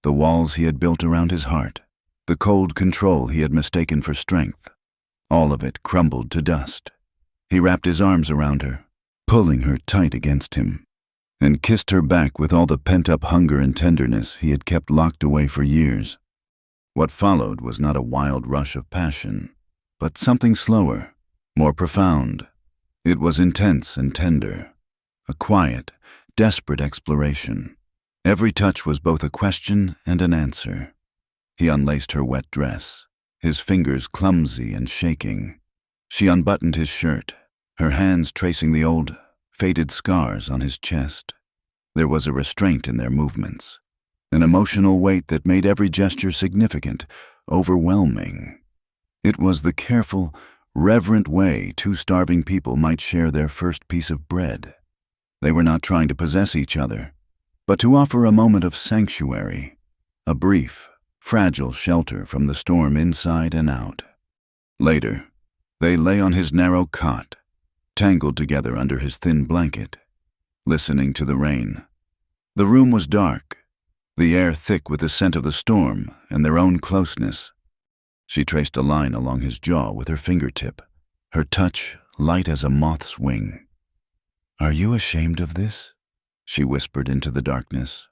The walls he had built around his heart, the cold control he had mistaken for strength, all of it crumbled to dust. He wrapped his arms around her, pulling her tight against him, and kissed her back with all the pent-up hunger and tenderness he had kept locked away for years. What followed was not a wild rush of passion, but something slower, more profound. It was intense and tender, a quiet, desperate exploration. Every touch was both a question and an answer. He unlaced her wet dress, his fingers clumsy and shaking. She unbuttoned his shirt, her hands tracing the old, faded scars on his chest. There was a restraint in their movements, an emotional weight that made every gesture significant, overwhelming. It was the careful, reverent way two starving people might share their first piece of bread. They were not trying to possess each other, but to offer a moment of sanctuary, a brief, fragile shelter from the storm inside and out. Later, they lay on his narrow cot, tangled together under his thin blanket, listening to the rain. The room was dark, the air thick with the scent of the storm and their own closeness. She traced a line along his jaw with her fingertip, her touch light as a moth's wing. "Are you ashamed of this?" she whispered into the darkness.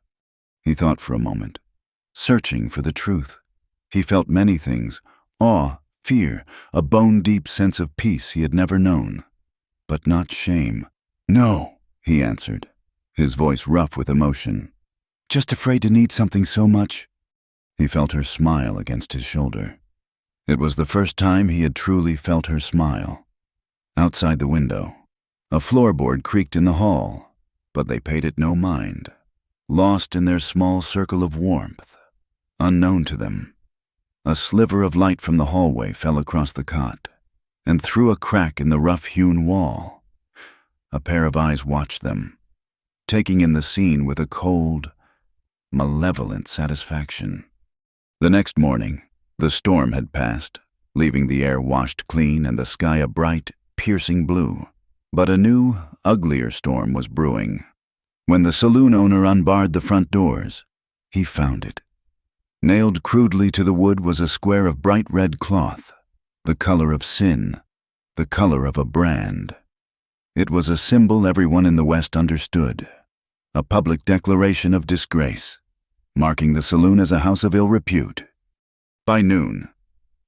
He thought for a moment, searching for the truth. He felt many things: awe, fear, a bone-deep sense of peace he had never known. But not shame. "No," he answered, his voice rough with emotion. "Just afraid to need something so much." He felt her smile against his shoulder. It was the first time he had truly felt her smile. Outside the window, a floorboard creaked in the hall, but they paid it no mind, lost in their small circle of warmth, unknown to them. A sliver of light from the hallway fell across the cot, and through a crack in the rough-hewn wall. A pair of eyes watched them, taking in the scene with a cold, malevolent satisfaction. The next morning, the storm had passed, leaving the air washed clean and the sky a bright, piercing blue. But a new, uglier storm was brewing. When the saloon owner unbarred the front doors, he found it. Nailed crudely to the wood was a square of bright red cloth, the color of sin, the color of a brand. It was a symbol everyone in the West understood, a public declaration of disgrace, marking the saloon as a house of ill repute. By noon,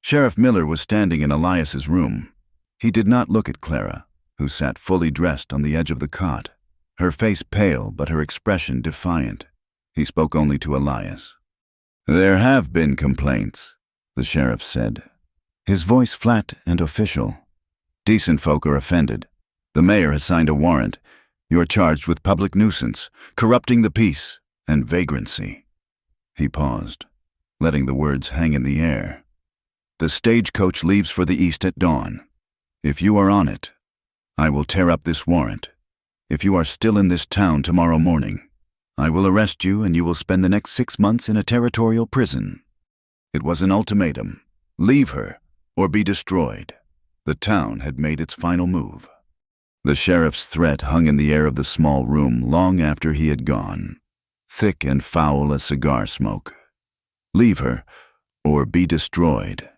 Sheriff Miller was standing in Elias's room. He did not look at Clara, who sat fully dressed on the edge of the cot, her face pale but her expression defiant. He spoke only to Elias. "There have been complaints," the sheriff said, his voice flat and official. "Decent folk are offended. The mayor has signed a warrant. You're charged with public nuisance, corrupting the peace, and vagrancy." He paused, letting the words hang in the air. "The stagecoach leaves for the east at dawn. If you are on it, I will tear up this warrant. If you are still in this town tomorrow morning, I will arrest you and you will spend the next 6 months in a territorial prison." It was an ultimatum. Leave her, or be destroyed. The town had made its final move. The sheriff's threat hung in the air of the small room long after he had gone, thick and foul as cigar smoke. Leave her, or be destroyed.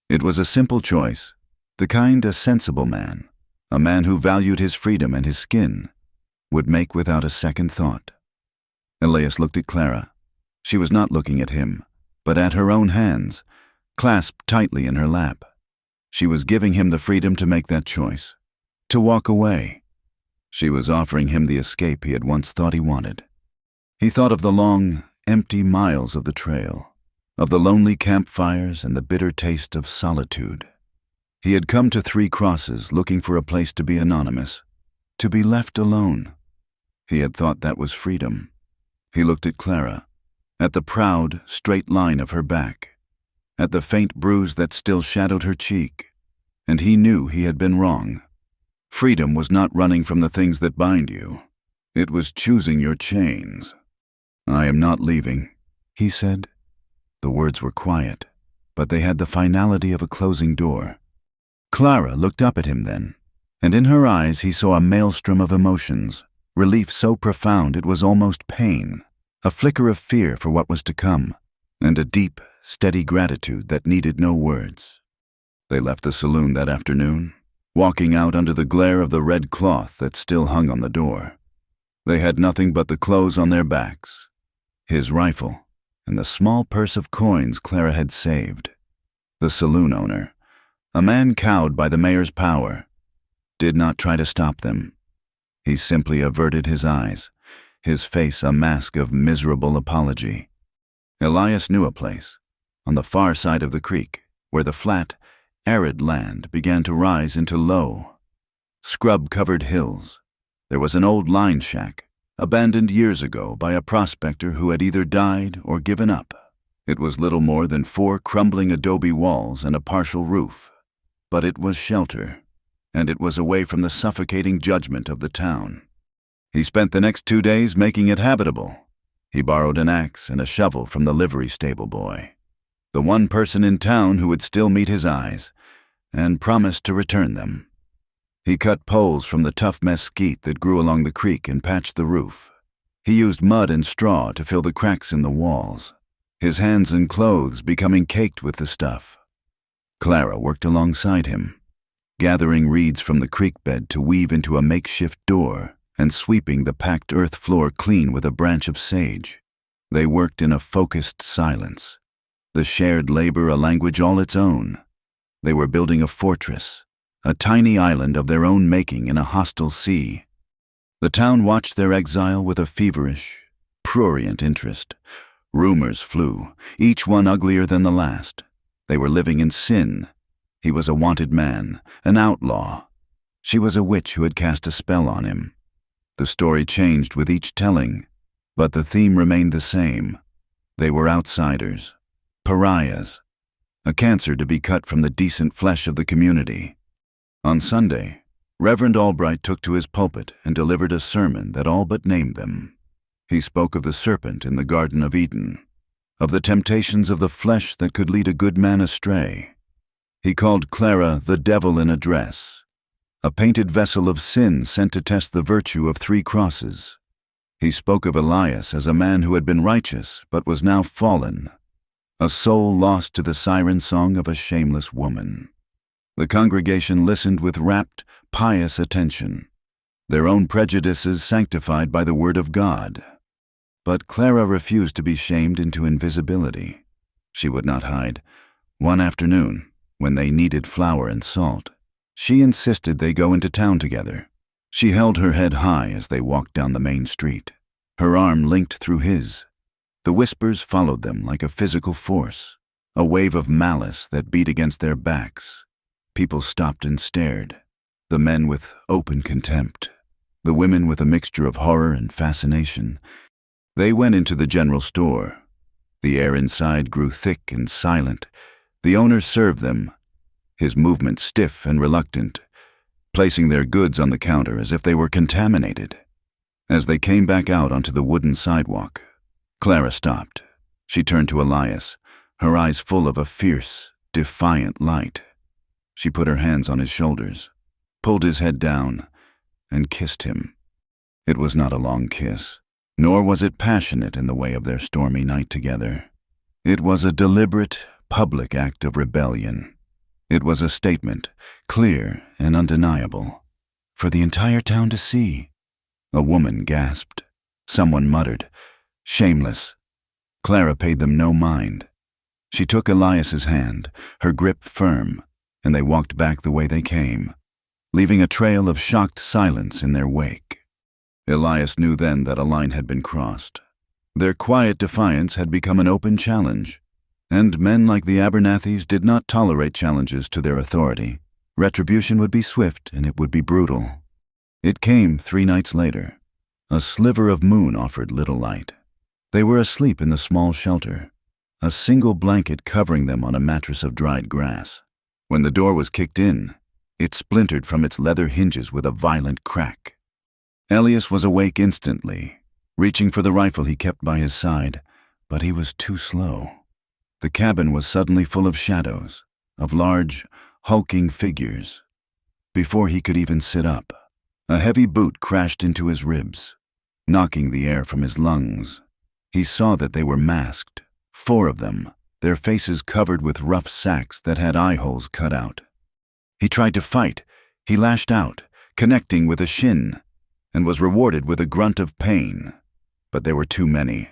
It was a simple choice, the kind a sensible man, a man who valued his freedom and his skin, would make without a second thought. Elias looked at Clara. She was not looking at him, but at her own hands, clasped tightly in her lap. She was giving him the freedom to make that choice, to walk away. She was offering him the escape he had once thought he wanted. He thought of the long, empty miles of the trail, of the lonely campfires and the bitter taste of solitude. He had come to 3 Crosses looking for a place to be anonymous, to be left alone. He had thought that was freedom. He looked at Clara, at the proud, straight line of her back, at the faint bruise that still shadowed her cheek, and he knew he had been wrong. Freedom was not running from the things that bind you. It was choosing your chains. "I am not leaving," he said. The words were quiet, but they had the finality of a closing door. Clara looked up at him then, and in her eyes he saw a maelstrom of emotions, relief so profound it was almost pain, a flicker of fear for what was to come, and a deep, steady gratitude that needed no words. They left the saloon that afternoon, walking out under the glare of the red cloth that still hung on the door. They had nothing but the clothes on their backs, his rifle, and the small purse of coins Clara had saved. The saloon owner, a man cowed by the mayor's power, did not try to stop them. He simply averted his eyes, his face a mask of miserable apology. Elias knew a place, on the far side of the creek, where the flat, arid land began to rise into low, scrub-covered hills. There was an old line shack, abandoned years ago by a prospector who had either died or given up. It was little more than 4 crumbling adobe walls and a partial roof, but it was shelter, and it was away from the suffocating judgment of the town. He spent the next 2 days making it habitable. He borrowed an axe and a shovel from the livery stable boy, the one person in town who would still meet his eyes, and promised to return them. He cut poles from the tough mesquite that grew along the creek and patched the roof. He used mud and straw to fill the cracks in the walls, his hands and clothes becoming caked with the stuff. Clara worked alongside him, gathering reeds from the creek bed to weave into a makeshift door and sweeping the packed earth floor clean with a branch of sage. They worked in a focused silence, the shared labor a language all its own. They were building a fortress, a tiny island of their own making in a hostile sea. The town watched their exile with a feverish, prurient interest. Rumors flew, each one uglier than the last. They were living in sin. He was a wanted man, an outlaw. She was a witch who had cast a spell on him. The story changed with each telling, but the theme remained the same. They were outsiders, pariahs, a cancer to be cut from the decent flesh of the community. On Sunday, Reverend Albright took to his pulpit and delivered a sermon that all but named them. He spoke of the serpent in the Garden of Eden, of the temptations of the flesh that could lead a good man astray. He called Clara the devil in a dress, a painted vessel of sin sent to test the virtue of 3 crosses. He spoke of Elias as a man who had been righteous but was now fallen, a soul lost to the siren song of a shameless woman. The congregation listened with rapt, pious attention, their own prejudices sanctified by the word of God. But Clara refused to be shamed into invisibility. She would not hide. One afternoon, when they needed flour and salt, she insisted they go into town together. She held her head high as they walked down the main street, her arm linked through his. The whispers followed them like a physical force, a wave of malice that beat against their backs. People stopped and stared, the men with open contempt, the women with a mixture of horror and fascination. They went into the general store. The air inside grew thick and silent. The owner served them, his movements stiff and reluctant, placing their goods on the counter as if they were contaminated. As they came back out onto the wooden sidewalk, Clara stopped. She turned to Elias, her eyes full of a fierce, defiant light. She put her hands on his shoulders, pulled his head down, and kissed him. It was not a long kiss, nor was it passionate in the way of their stormy night together. It was a deliberate, public act of rebellion. It was a statement, clear and undeniable, for the entire town to see. A woman gasped. Someone muttered, "Shameless." Clara paid them no mind. She took Elias's hand, her grip firm, and they walked back the way they came, leaving a trail of shocked silence in their wake. Elias knew then that a line had been crossed. Their quiet defiance had become an open challenge, and men like the Abernathys did not tolerate challenges to their authority. Retribution would be swift and it would be brutal. It came 3 nights later. A sliver of moon offered little light. They were asleep in the small shelter, a single blanket covering them on a mattress of dried grass. When the door was kicked in, it splintered from its leather hinges with a violent crack. Elias was awake instantly, reaching for the rifle he kept by his side, but he was too slow. The cabin was suddenly full of shadows, of large, hulking figures. Before he could even sit up, a heavy boot crashed into his ribs, knocking the air from his lungs. He saw that they were masked, 4 of them, their faces covered with rough sacks that had eye holes cut out. He tried to fight. He lashed out, connecting with a shin, and was rewarded with a grunt of pain. But there were too many.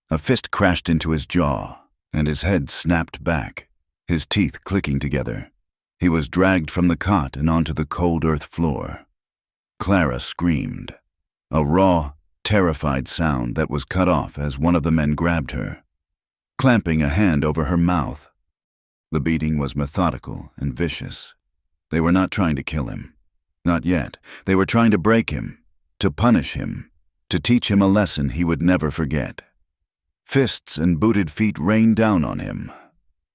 A fist crashed into his jaw, and his head snapped back, his teeth clicking together. He was dragged from the cot and onto the cold earth floor. Clara screamed, a raw, terrified sound that was cut off as one of the men grabbed her, clamping a hand over her mouth. The beating was methodical and vicious. They were not trying to kill him. Not yet. They were trying to break him, to punish him, to teach him a lesson he would never forget. Fists and booted feet rained down on him.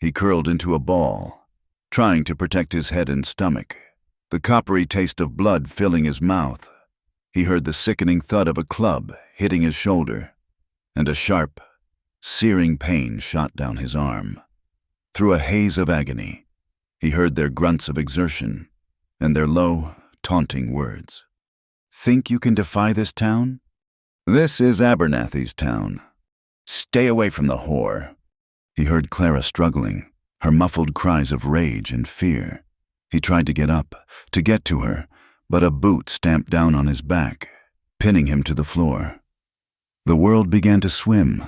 He curled into a ball, trying to protect his head and stomach, the coppery taste of blood filling his mouth. He heard the sickening thud of a club hitting his shoulder, and a sharp, searing pain shot down his arm. Through a haze of agony, he heard their grunts of exertion and their low, taunting words. "Think you can defy this town? This is Abernathy's town. Stay away from the whore." He heard Clara struggling, her muffled cries of rage and fear. He tried to get up, to get to her, but a boot stamped down on his back, pinning him to the floor. The world began to swim,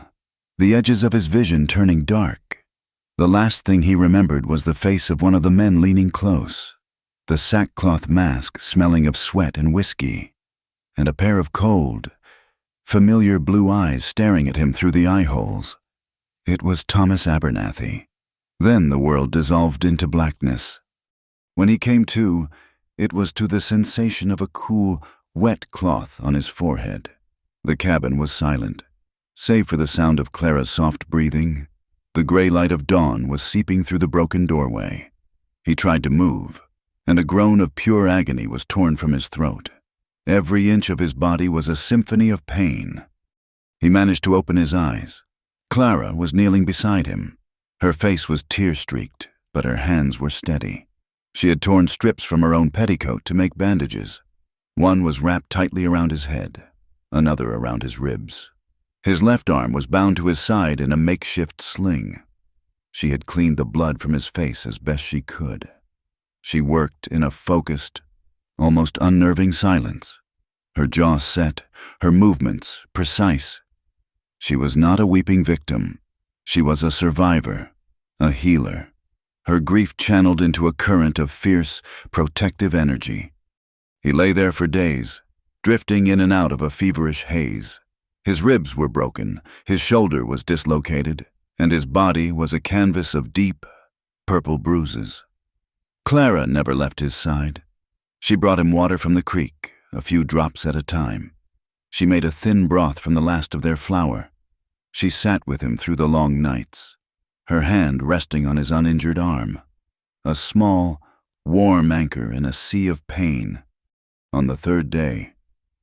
the edges of his vision turning dark. The last thing he remembered was the face of one of the men leaning close, the sackcloth mask smelling of sweat and whiskey, and a pair of cold, familiar blue eyes staring at him through the eye holes. It was Thomas Abernathy. Then the world dissolved into blackness. When he came to, it was to the sensation of a cool, wet cloth on his forehead. The cabin was silent, save for the sound of Clara's soft breathing. The gray light of dawn was seeping through the broken doorway. He tried to move, and a groan of pure agony was torn from his throat. Every inch of his body was a symphony of pain. He managed to open his eyes. Clara was kneeling beside him. Her face was tear-streaked, but her hands were steady. She had torn strips from her own petticoat to make bandages. One was wrapped tightly around his head, another around his ribs. His left arm was bound to his side in a makeshift sling. She had cleaned the blood from his face as best she could. She worked in a focused, almost unnerving silence, her jaw set, her movements precise. She was not a weeping victim. She was a survivor, a healer, her grief channeled into a current of fierce, protective energy. He lay there for days, drifting in and out of a feverish haze. His ribs were broken, his shoulder was dislocated, and his body was a canvas of deep, purple bruises. Clara never left his side. She brought him water from the creek, a few drops at a time. She made a thin broth from the last of their flour. She sat with him through the long nights, her hand resting on his uninjured arm, a small, warm anchor in a sea of pain. On the third day,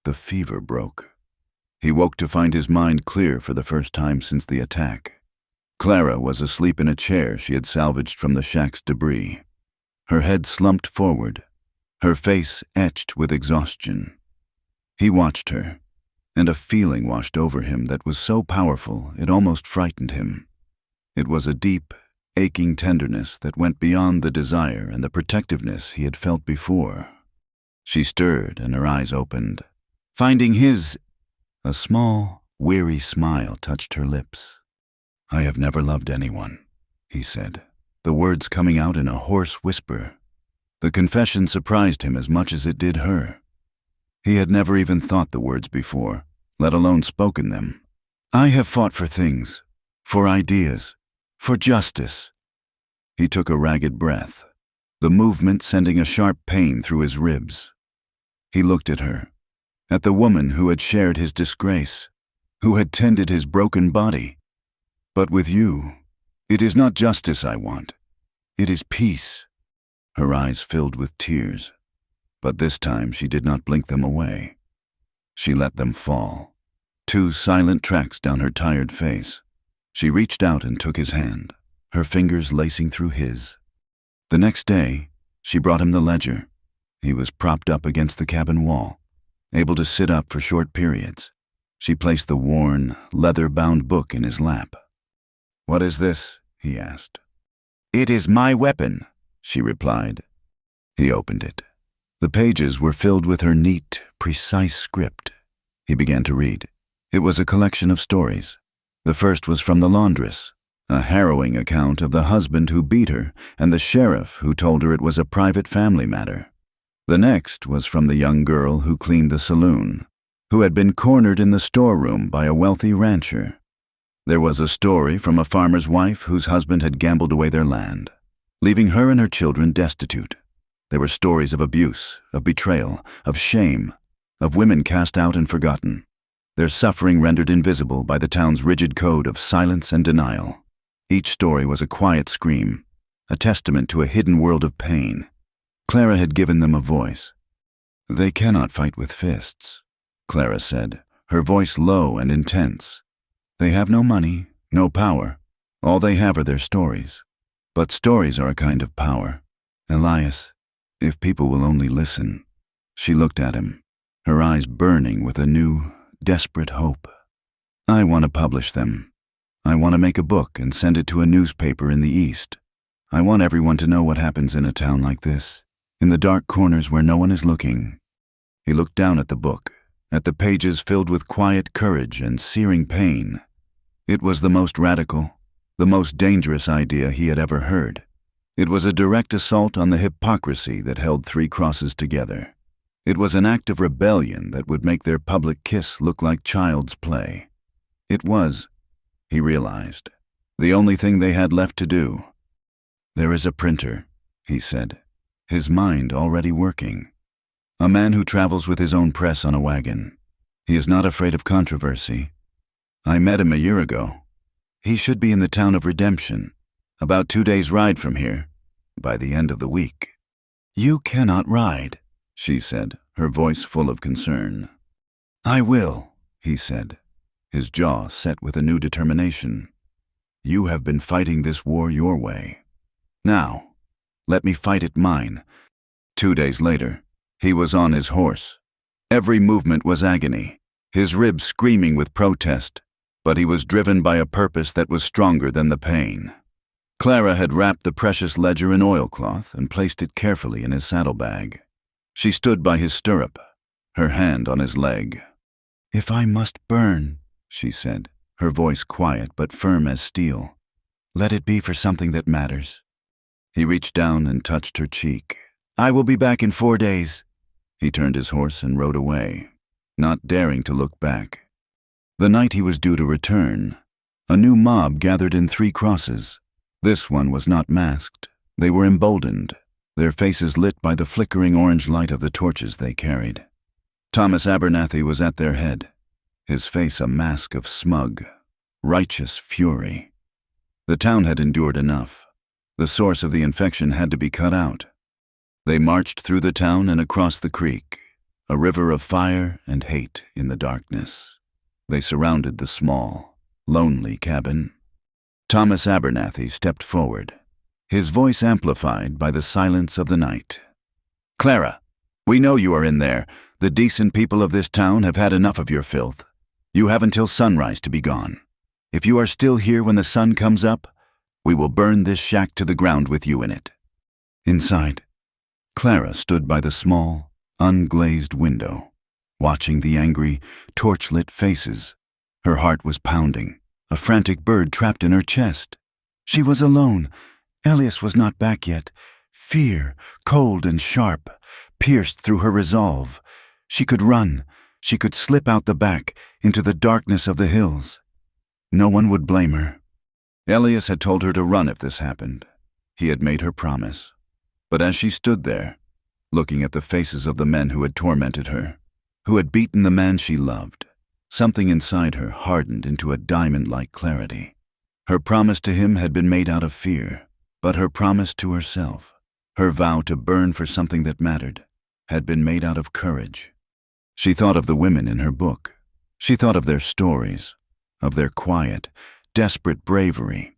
the fever broke. He woke to find his mind clear for the first time since the attack. Clara was asleep in a chair she had salvaged from the shack's debris. Her head slumped forward, her face etched with exhaustion. He watched her, and a feeling washed over him that was so powerful it almost frightened him. It was a deep, aching tenderness that went beyond the desire and the protectiveness he had felt before. She stirred and her eyes opened. Finding his, a small, weary smile touched her lips. "I have never loved anyone," he said, the words coming out in a hoarse whisper. The confession surprised him as much as it did her. He had never even thought the words before, let alone spoken them. "I have fought for things, for ideas, for justice." He took a ragged breath, the movement sending a sharp pain through his ribs. He looked at her, at the woman who had shared his disgrace, who had tended his broken body. "But with you, it is not justice I want. It is peace." Her eyes filled with tears, but this time she did not blink them away. She let them fall, two silent tracks down her tired face. She reached out and took his hand, her fingers lacing through his. The next day, she brought him the ledger. He was propped up against the cabin wall, able to sit up for short periods. She placed the worn, leather-bound book in his lap. "What is this?" he asked. "It is my weapon," she replied. He opened it. The pages were filled with her neat, precise script. He began to read. It was a collection of stories. The first was from the laundress, a harrowing account of the husband who beat her and the sheriff who told her it was a private family matter. The next was from the young girl who cleaned the saloon, who had been cornered in the storeroom by a wealthy rancher. There was a story from a farmer's wife whose husband had gambled away their land, leaving her and her children destitute. There were stories of abuse, of betrayal, of shame, of women cast out and forgotten, their suffering rendered invisible by the town's rigid code of silence and denial. Each story was a quiet scream, a testament to a hidden world of pain. Clara had given them a voice. "They cannot fight with fists," Clara said, her voice low and intense. "They have no money, no power. All they have are their stories. But stories are a kind of power. Elias, if people will only listen." She looked at him, her eyes burning with a new, desperate hope. "I want to publish them. I want to make a book and send it to a newspaper in the East. I want everyone to know what happens in a town like this, in the dark corners where no one is looking." He looked down at the book, at the pages filled with quiet courage and searing pain. It was the most radical, the most dangerous idea he had ever heard. It was a direct assault on the hypocrisy that held three crosses together. It was an act of rebellion that would make their public kiss look like child's play. It was, he realized, the only thing they had left to do. "There is a printer," he said, his mind already working. "A man who travels with his own press on a wagon. He is not afraid of controversy. I met him a year ago. He should be in the town of Redemption, about 2 days' ride from here, by the end of the week." "You cannot ride," she said, her voice full of concern. "I will," he said, his jaw set with a new determination. "You have been fighting this war your way. Now, let me fight it mine." 2 days later, he was on his horse. Every movement was agony, his ribs screaming with protest, but he was driven by a purpose that was stronger than the pain. Clara had wrapped the precious ledger in oilcloth and placed it carefully in his saddlebag. She stood by his stirrup, her hand on his leg. "If I must burn," she said, her voice quiet but firm as steel, "let it be for something that matters." He reached down and touched her cheek. "I will be back in 4 days." He turned his horse and rode away, not daring to look back. The night he was due to return, a new mob gathered in 3 crosses. This one was not masked. They were emboldened, their faces lit by the flickering orange light of the torches they carried. Thomas Abernathy was at their head, his face a mask of smug, righteous fury. The town had endured enough. The source of the infection had to be cut out. They marched through the town and across the creek, a river of fire and hate in the darkness. They surrounded the small, lonely cabin. Thomas Abernathy stepped forward, his voice amplified by the silence of the night. "Clara, we know you are in there. The decent people of this town have had enough of your filth. You have until sunrise to be gone. If you are still here when the sun comes up, we will burn this shack to the ground with you in it." Inside, Clara stood by the small, unglazed window, watching the angry, torch-lit faces. Her heart was pounding, a frantic bird trapped in her chest. She was alone. Elias was not back yet. Fear, cold and sharp, pierced through her resolve. She could run. She could slip out the back, into the darkness of the hills. No one would blame her. Elias had told her to run if this happened. He had made her promise. But as she stood there, looking at the faces of the men who had tormented her, who had beaten the man she loved, something inside her hardened into a diamond-like clarity. Her promise to him had been made out of fear, but her promise to herself, her vow to burn for something that mattered, had been made out of courage. She thought of the women in her book. She thought of their stories, of their quiet, desperate bravery.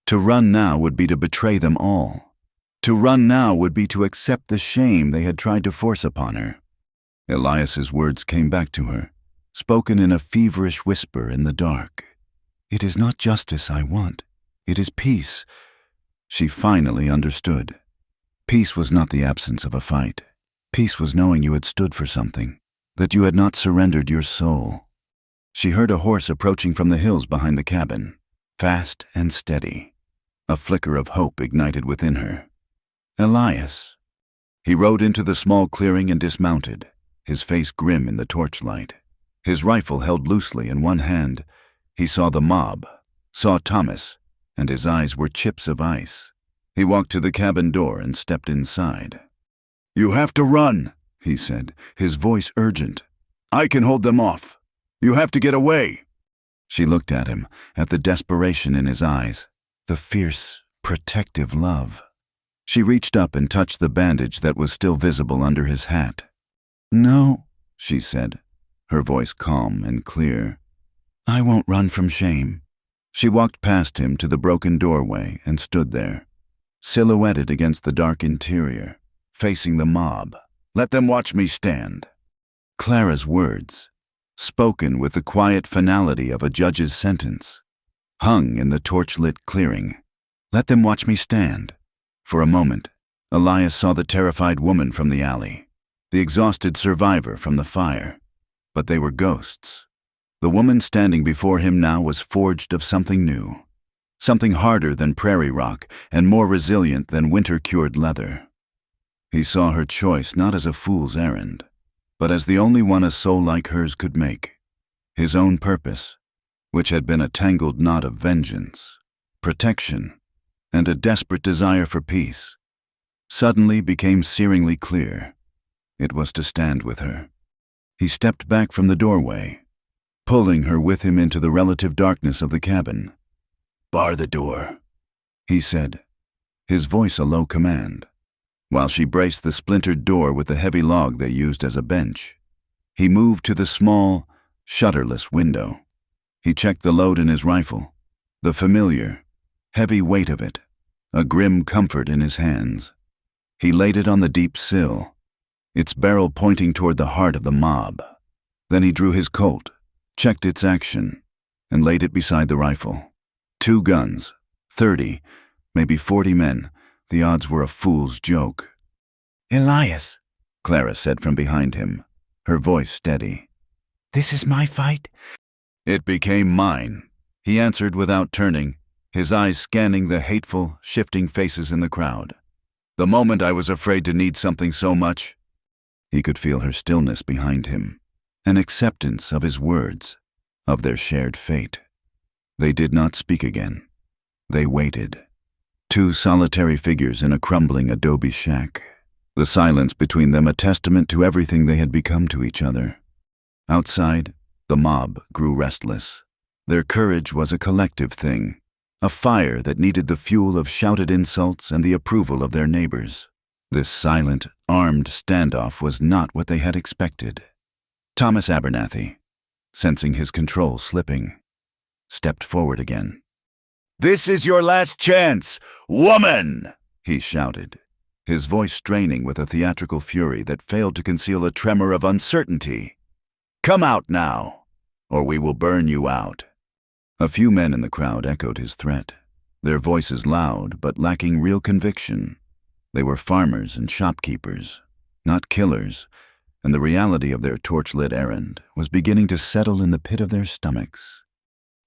To run now would be to betray them all. To run now would be to accept the shame they had tried to force upon her. Elias's words came back to her, spoken in a feverish whisper in the dark. "It is not justice I want. It is peace." She finally understood. Peace was not the absence of a fight. Peace was knowing you had stood for something, that you had not surrendered your soul. She heard a horse approaching from the hills behind the cabin, fast and steady. A flicker of hope ignited within her. Elias. He rode into the small clearing and dismounted, his face grim in the torchlight. His rifle held loosely in one hand. He saw the mob, saw Thomas, and his eyes were chips of ice. He walked to the cabin door and stepped inside. "You have to run," he said, his voice urgent. "I can hold them off. You have to get away." She looked at him, at the desperation in his eyes, the fierce, protective love. She reached up and touched the bandage that was still visible under his hat. "No," she said, her voice calm and clear. "I won't run from shame." She walked past him to the broken doorway and stood there, silhouetted against the dark interior, facing the mob. "Let them watch me stand." Clara's words, spoken with the quiet finality of a judge's sentence, hung in the torch-lit clearing. "Let them watch me stand." For a moment, Elias saw the terrified woman from the alley, the exhausted survivor from the fire. But they were ghosts. The woman standing before him now was forged of something new. something harder than prairie rock and more resilient than winter-cured leather. He saw her choice not as a fool's errand, but as the only one a soul like hers could make. His own purpose, which had been a tangled knot of vengeance, protection, and a desperate desire for peace, suddenly became searingly clear. It was to stand with her. He stepped back from the doorway, pulling her with him into the relative darkness of the cabin. "Bar the door," he said, his voice a low command, while she braced the splintered door with the heavy log they used as a bench. He moved to the small, shutterless window. He checked the load in his rifle, the familiar, heavy weight of it, a grim comfort in his hands. He laid it on the deep sill, its barrel pointing toward the heart of the mob. Then he drew his Colt, checked its action, and laid it beside the rifle. 2 guns, 30, maybe 40 men. The odds were a fool's joke. "Elias," Clara said from behind him, her voice steady. "this is my fight." "It became mine," he answered without turning, his eyes scanning the hateful, shifting faces in the crowd. "The moment I was afraid to need something so much." He could feel her stillness behind him, an acceptance of his words, of their shared fate. They did not speak again. They waited. 2 solitary figures in a crumbling adobe shack, the silence between them a testament to everything they had become to each other. Outside, the mob grew restless. Their courage was a collective thing, a fire that needed the fuel of shouted insults and the approval of their neighbors. This silent, armed standoff was not what they had expected. Thomas Abernathy, sensing his control slipping, stepped forward again. "This is your last chance, woman!" he shouted, his voice straining with a theatrical fury that failed to conceal a tremor of uncertainty. "Come out now, or we will burn you out." A few men in the crowd echoed his threat, their voices loud but lacking real conviction. They were farmers and shopkeepers, not killers, and the reality of their torch-lit errand was beginning to settle in the pit of their stomachs.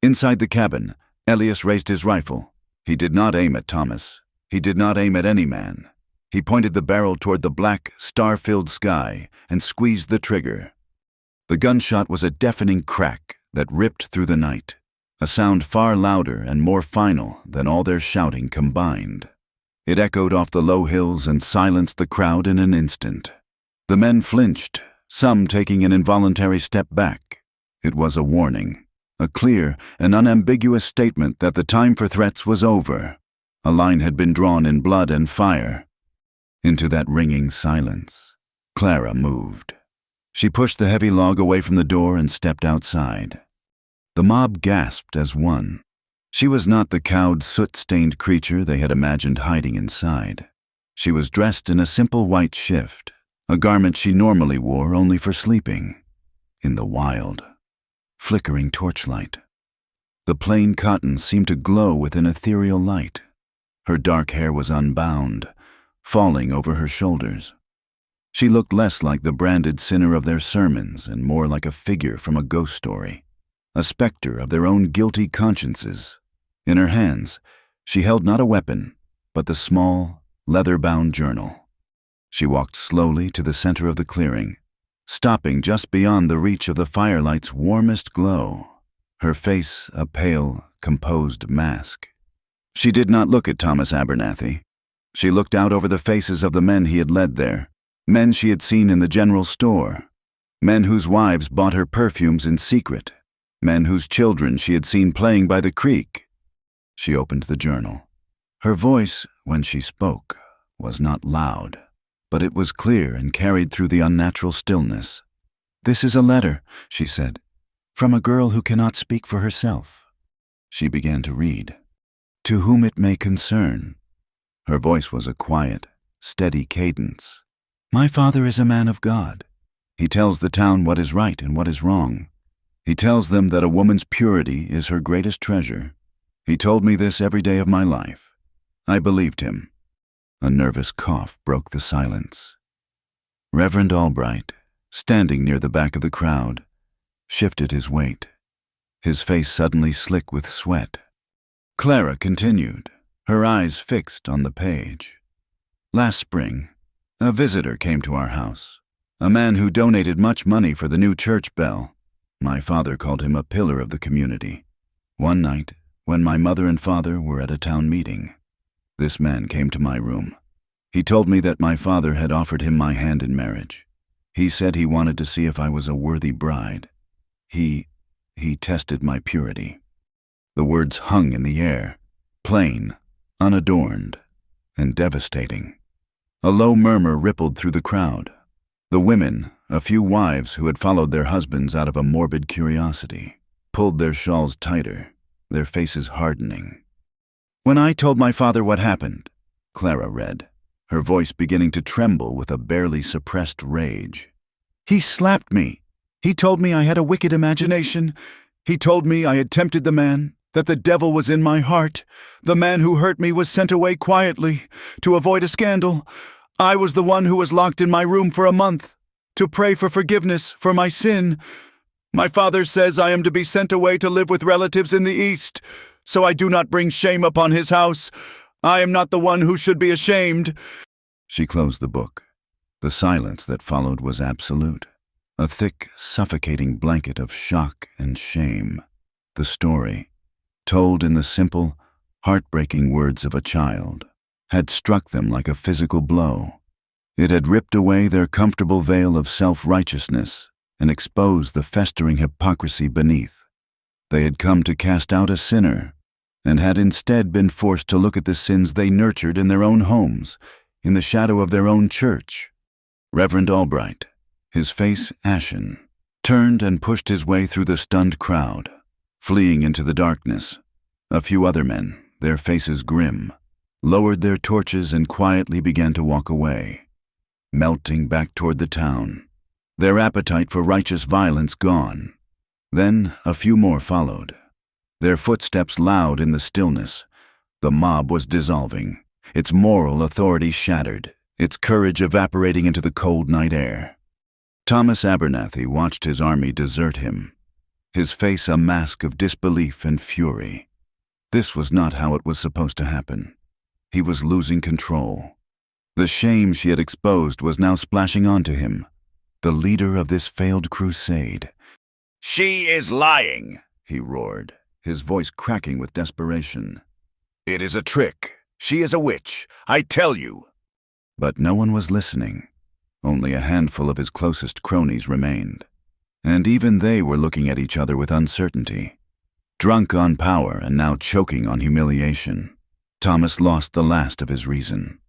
Inside the cabin, Elias raised his rifle. He did not aim at Thomas. He did not aim at any man. He pointed the barrel toward the black, star-filled sky and squeezed the trigger. The gunshot was a deafening crack that ripped through the night, a sound far louder and more final than all their shouting combined. It echoed off the low hills and silenced the crowd in an instant. The men flinched, some taking an involuntary step back. It was a warning, a clear and unambiguous statement that the time for threats was over. A line had been drawn in blood and fire. Into that ringing silence, Clara moved. She pushed the heavy log away from the door and stepped outside. The mob gasped as one. She was not the cowed, soot-stained creature they had imagined hiding inside. She was dressed in a simple white shift, a garment she normally wore only for sleeping. In the wild, flickering torchlight. The plain cotton seemed to glow with an ethereal light. Her dark hair was unbound, falling over her shoulders. She looked less like the branded sinner of their sermons and more like a figure from a ghost story, a specter of their own guilty consciences. In her hands, she held not a weapon, but the small, leather-bound journal. She walked slowly to the center of the clearing, stopping just beyond the reach of the firelight's warmest glow, her face a pale, composed mask. She did not look at Thomas Abernathy. She looked out over the faces of the men he had led there, men she had seen in the general store, men whose wives bought her perfumes in secret, men whose children she had seen playing by the creek. She opened the journal. Her voice, when she spoke, was not loud, but it was clear and carried through the unnatural stillness. "This is a letter," she said, "from a girl who cannot speak for herself." She began to read. "To whom it may concern." Her voice was a quiet, steady cadence. "My father is a man of God. He tells the town what is right and what is wrong. He tells them that a woman's purity is her greatest treasure. He told me this every day of my life. I believed him." A nervous cough broke the silence. Reverend Albright, standing near the back of the crowd, shifted his weight, his face suddenly slick with sweat. Clara continued, her eyes fixed on the page. Last spring, a visitor came to our house, a man who donated much money for the new church bell. My father called him a pillar of the community. One night, when my mother and father were at a town meeting, this man came to my room. He told me that my father had offered him my hand in marriage. He said he wanted to see if I was a worthy bride. He tested my purity. The words hung in the air, plain, unadorned, and devastating. A low murmur rippled through the crowd. The women, a few wives who had followed their husbands out of a morbid curiosity, pulled their shawls tighter, their faces hardening. When I told my father what happened, Clara read, her voice beginning to tremble with a barely suppressed rage. He slapped me. He told me I had a wicked imagination. He told me I had tempted the man, that the devil was in my heart. The man who hurt me was sent away quietly to avoid a scandal. I was the one who was locked in my room for a month to pray for forgiveness for my sin. My father says I am to be sent away to live with relatives in the East, so I do not bring shame upon his house. I am not the one who should be ashamed. She closed the book. The silence that followed was absolute, a thick, suffocating blanket of shock and shame. The story, told in the simple, heartbreaking words of a child, had struck them like a physical blow. It had ripped away their comfortable veil of self-righteousness and exposed the festering hypocrisy beneath. They had come to cast out a sinner, and had instead been forced to look at the sins they nurtured in their own homes, in the shadow of their own church. Reverend Albright, his face ashen, turned and pushed his way through the stunned crowd, fleeing into the darkness. A few other men, their faces grim, lowered their torches and quietly began to walk away, melting back toward the town, their appetite for righteous violence gone. Then a few more followed, their footsteps loud in the stillness. The mob was dissolving, its moral authority shattered, its courage evaporating into the cold night air. Thomas Abernathy watched his army desert him, his face a mask of disbelief and fury. This was not how it was supposed to happen. He was losing control. The shame she had exposed was now splashing onto him, the leader of this failed crusade. "She is lying," he roared, his voice cracking with desperation. "It is a trick. She is a witch, I tell you." But no one was listening. Only a handful of his closest cronies remained. And even they were looking at each other with uncertainty. Drunk on power and now choking on humiliation, Thomas lost the last of his reason.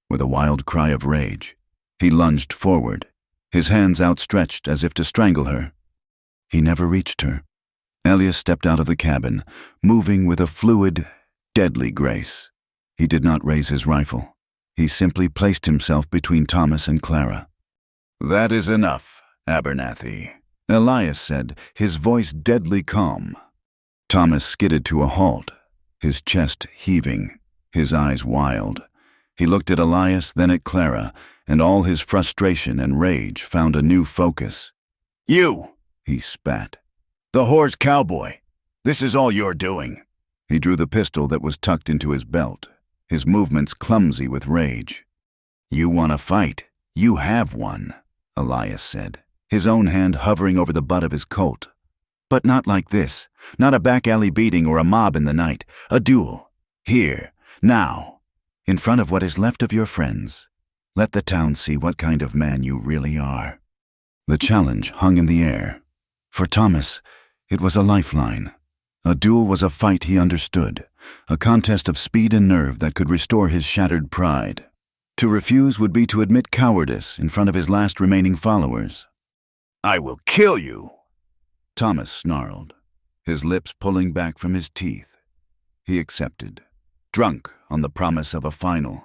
With a wild cry of rage, he lunged forward, his hands outstretched as if to strangle her. He never reached her. Elias stepped out of the cabin, moving with a fluid, deadly grace. He did not raise his rifle. He simply placed himself between Thomas and Clara. "That is enough, Abernathy," Elias said, his voice deadly calm. Thomas skidded to a halt, his chest heaving, his eyes wild. He looked at Elias, then at Clara, and all his frustration and rage found a new focus. "You," he spat. "The whore's Cowboy. This is all you're doing." He drew the pistol that was tucked into his belt, his movements clumsy with rage. "You want to fight? You have one," Elias said, his own hand hovering over the butt of his Colt. "But not like this, not a back alley beating or a mob in the night, a duel. Here, now, in front of what is left of your friends. Let the town see what kind of man you really are." The challenge hung in the air. For Thomas, it was a lifeline. A duel was a fight he understood, a contest of speed and nerve that could restore his shattered pride. To refuse would be to admit cowardice in front of his last remaining followers. "I will kill you," Thomas snarled, his lips pulling back from his teeth. He accepted, drunk on the promise of a final,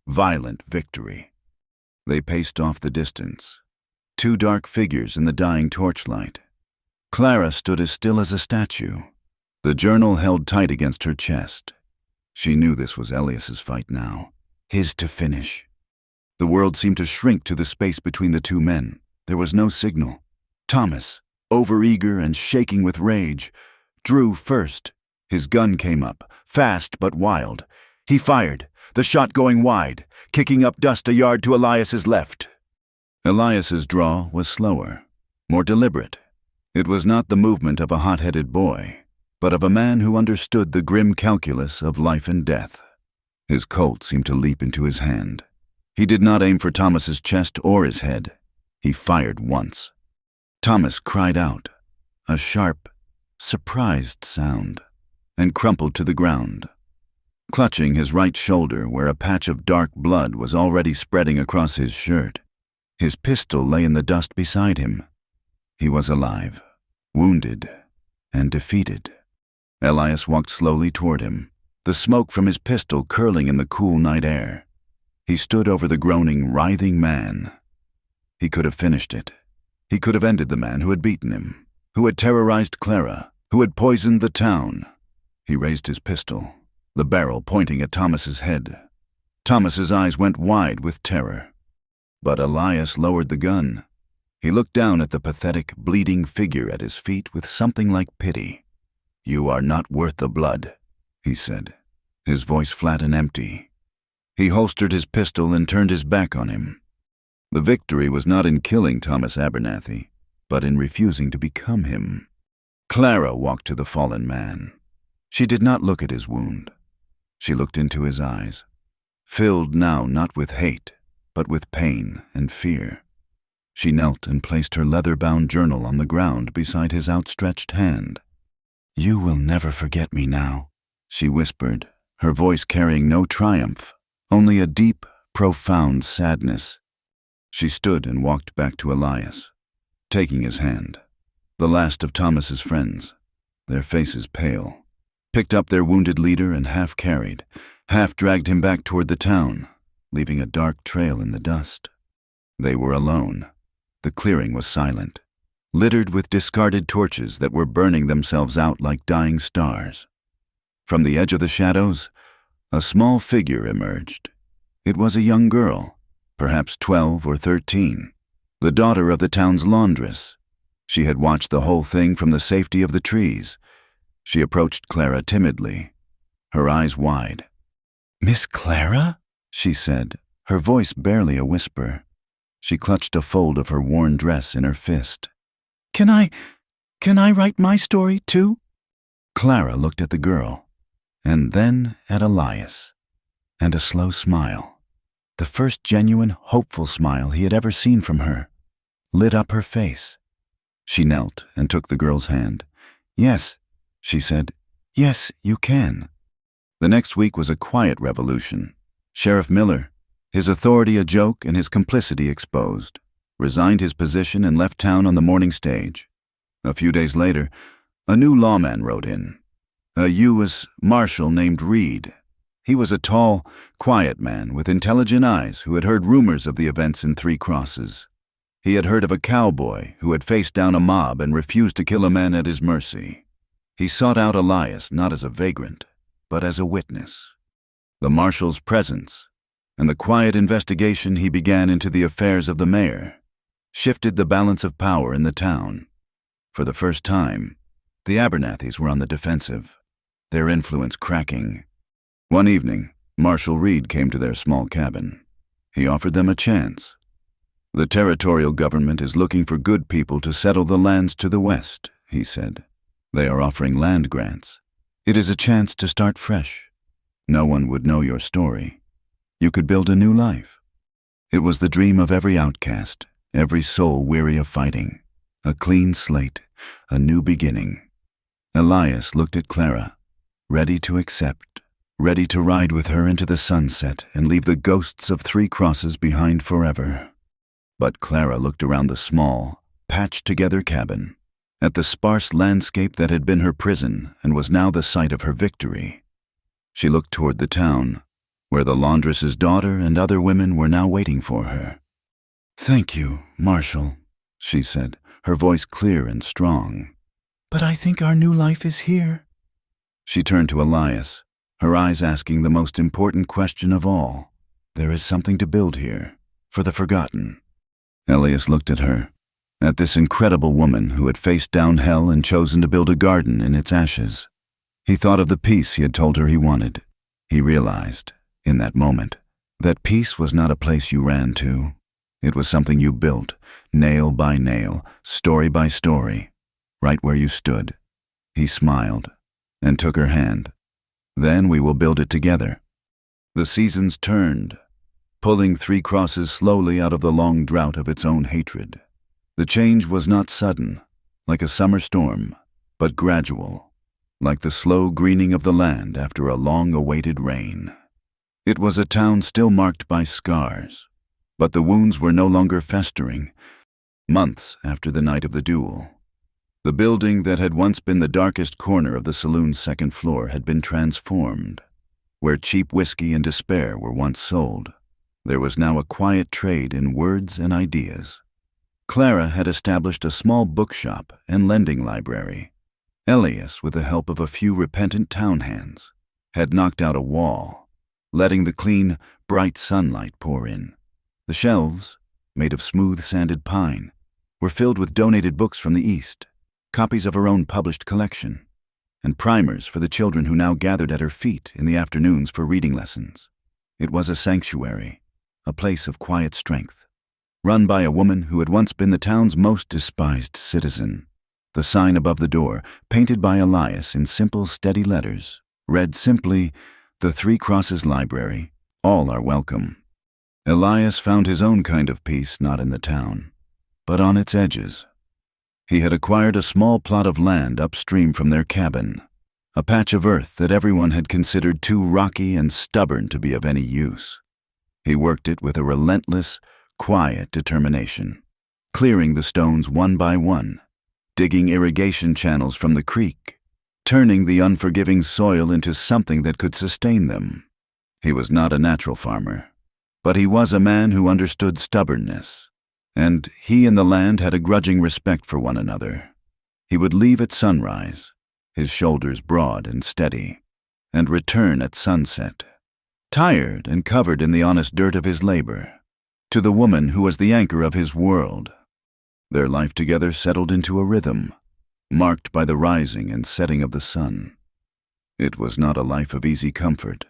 violent victory. They paced off the distance, two dark figures in the dying torchlight. Clara stood as still as a statue, the journal held tight against her chest. She knew this was Elias's fight now, his to finish. The world seemed to shrink to the space between the two men. There was no signal. Thomas, overeager and shaking with rage, drew first, His gun came up, fast but wild. He fired, the shot going wide, kicking up dust a yard to Elias's left. Elias's draw was slower, more deliberate. It was not the movement of a hot-headed boy, but of a man who understood the grim calculus of life and death. His Colt seemed to leap into his hand. He did not aim for Thomas's chest or his head. He fired once. Thomas cried out, a sharp, surprised sound, and crumpled to the ground, clutching his right shoulder where a patch of dark blood was already spreading across his shirt. His pistol lay in the dust beside him. He was alive, wounded, and defeated. Elias walked slowly toward him, the smoke from his pistol curling in the cool night air. He stood over the groaning, writhing man. He could have finished it. He could have ended the man who had beaten him, who had terrorized Clara, who had poisoned the town. He raised his pistol, the barrel pointing at Thomas's head. Thomas's eyes went wide with terror. But Elias lowered the gun. He looked down at the pathetic, bleeding figure at his feet with something like pity. "You are not worth the blood," he said, his voice flat and empty. He holstered his pistol and turned his back on him. The victory was not in killing Thomas Abernathy, but in refusing to become him. Clara walked to the fallen man. She did not look at his wound. She looked into his eyes, filled now not with hate, but with pain and fear. She knelt and placed her leather-bound journal on the ground beside his outstretched hand. "You will never forget me now," she whispered, her voice carrying no triumph, only a deep, profound sadness. She stood and walked back to Elias, taking his hand, the last of Thomas's friends, their faces pale, picked up their wounded leader and half carried, half dragged him back toward the town, leaving a dark trail in the dust. They were alone. The clearing was silent, littered with discarded torches that were burning themselves out like dying stars. From the edge of the shadows, a small figure emerged. It was a young girl, perhaps 12 or 13, the daughter of the town's laundress. She had watched the whole thing from the safety of the trees. She approached Clara timidly, her eyes wide. "Miss Clara?" she said, her voice barely a whisper. She clutched a fold of her worn dress in her fist. Can I write my story too?" Clara looked at the girl, and then at Elias, and a slow smile, the first genuine, hopeful smile he had ever seen from her, lit up her face. She knelt and took the girl's hand. "Yes," she said, "yes, you can." The next week was a quiet revolution. Sheriff Miller, his authority a joke and his complicity exposed, resigned his position and left town on the morning stage. A few days later, a new lawman rode in, a U.S. Marshal named Reed. He was a tall, quiet man with intelligent eyes who had heard rumors of the events in Three Crosses. He had heard of a cowboy who had faced down a mob and refused to kill a man at his mercy. He sought out Elias not as a vagrant, but as a witness. The marshal's presence and the quiet investigation he began into the affairs of the mayor shifted the balance of power in the town. For the first time, the Abernathys were on the defensive, their influence cracking. One evening, Marshal Reed came to their small cabin. He offered them a chance. "The territorial government is looking for good people to settle the lands to the west," he said. "They are offering land grants. It is a chance to start fresh. No one would know your story. You could build a new life." It was the dream of every outcast, every soul weary of fighting. A clean slate, a new beginning. Elias looked at Clara, ready to accept, ready to ride with her into the sunset and leave the ghosts of Three Crosses behind forever. But Clara looked around the small, patched-together cabin, at the sparse landscape that had been her prison and was now the site of her victory. She looked toward the town, where the laundress's daughter and other women were now waiting for her. "Thank you, Marshal," she said, her voice clear and strong. "But I think our new life is here." She turned to Elias, her eyes asking the most important question of all. "There is something to build here, for the forgotten." Elias looked at her, at this incredible woman who had faced down hell and chosen to build a garden in its ashes. He thought of the peace he had told her he wanted. He realized, in that moment, that peace was not a place you ran to. It was something you built, nail by nail, story by story, right where you stood. He smiled and took her hand. Then we will build it together. The seasons turned, pulling Three Crosses slowly out of the long drought of its own hatred. The change was not sudden, like a summer storm, but gradual, like the slow greening of the land after a long-awaited rain. It was a town still marked by scars, but the wounds were no longer festering. Months after the night of the duel, the building that had once been the darkest corner of the saloon's second floor had been transformed. Where cheap whiskey and despair were once sold, there was now a quiet trade in words and ideas. Clara had established a small bookshop and lending library. Elias, with the help of a few repentant town hands, had knocked out a wall, letting the clean, bright sunlight pour in. The shelves, made of smooth sanded pine, were filled with donated books from the East, copies of her own published collection, and primers for the children who now gathered at her feet in the afternoons for reading lessons. It was a sanctuary, a place of quiet strength, run by a woman who had once been the town's most despised citizen. The sign above the door, painted by Elias in simple, steady letters, read simply, "The Three Crosses Library. All are welcome." Elias found his own kind of peace not in the town, but on its edges. He had acquired a small plot of land upstream from their cabin, a patch of earth that everyone had considered too rocky and stubborn to be of any use. He worked it with a relentless, quiet determination, clearing the stones one by one, digging irrigation channels from the creek, turning the unforgiving soil into something that could sustain them. He was not a natural farmer, but he was a man who understood stubbornness, and he and the land had a grudging respect for one another. He would leave at sunrise, his shoulders broad and steady, and return at sunset, tired and covered in the honest dirt of his labor, to the woman who was the anchor of his world. Their life together settled into a rhythm, marked by the rising and setting of the sun. It was not a life of easy comfort.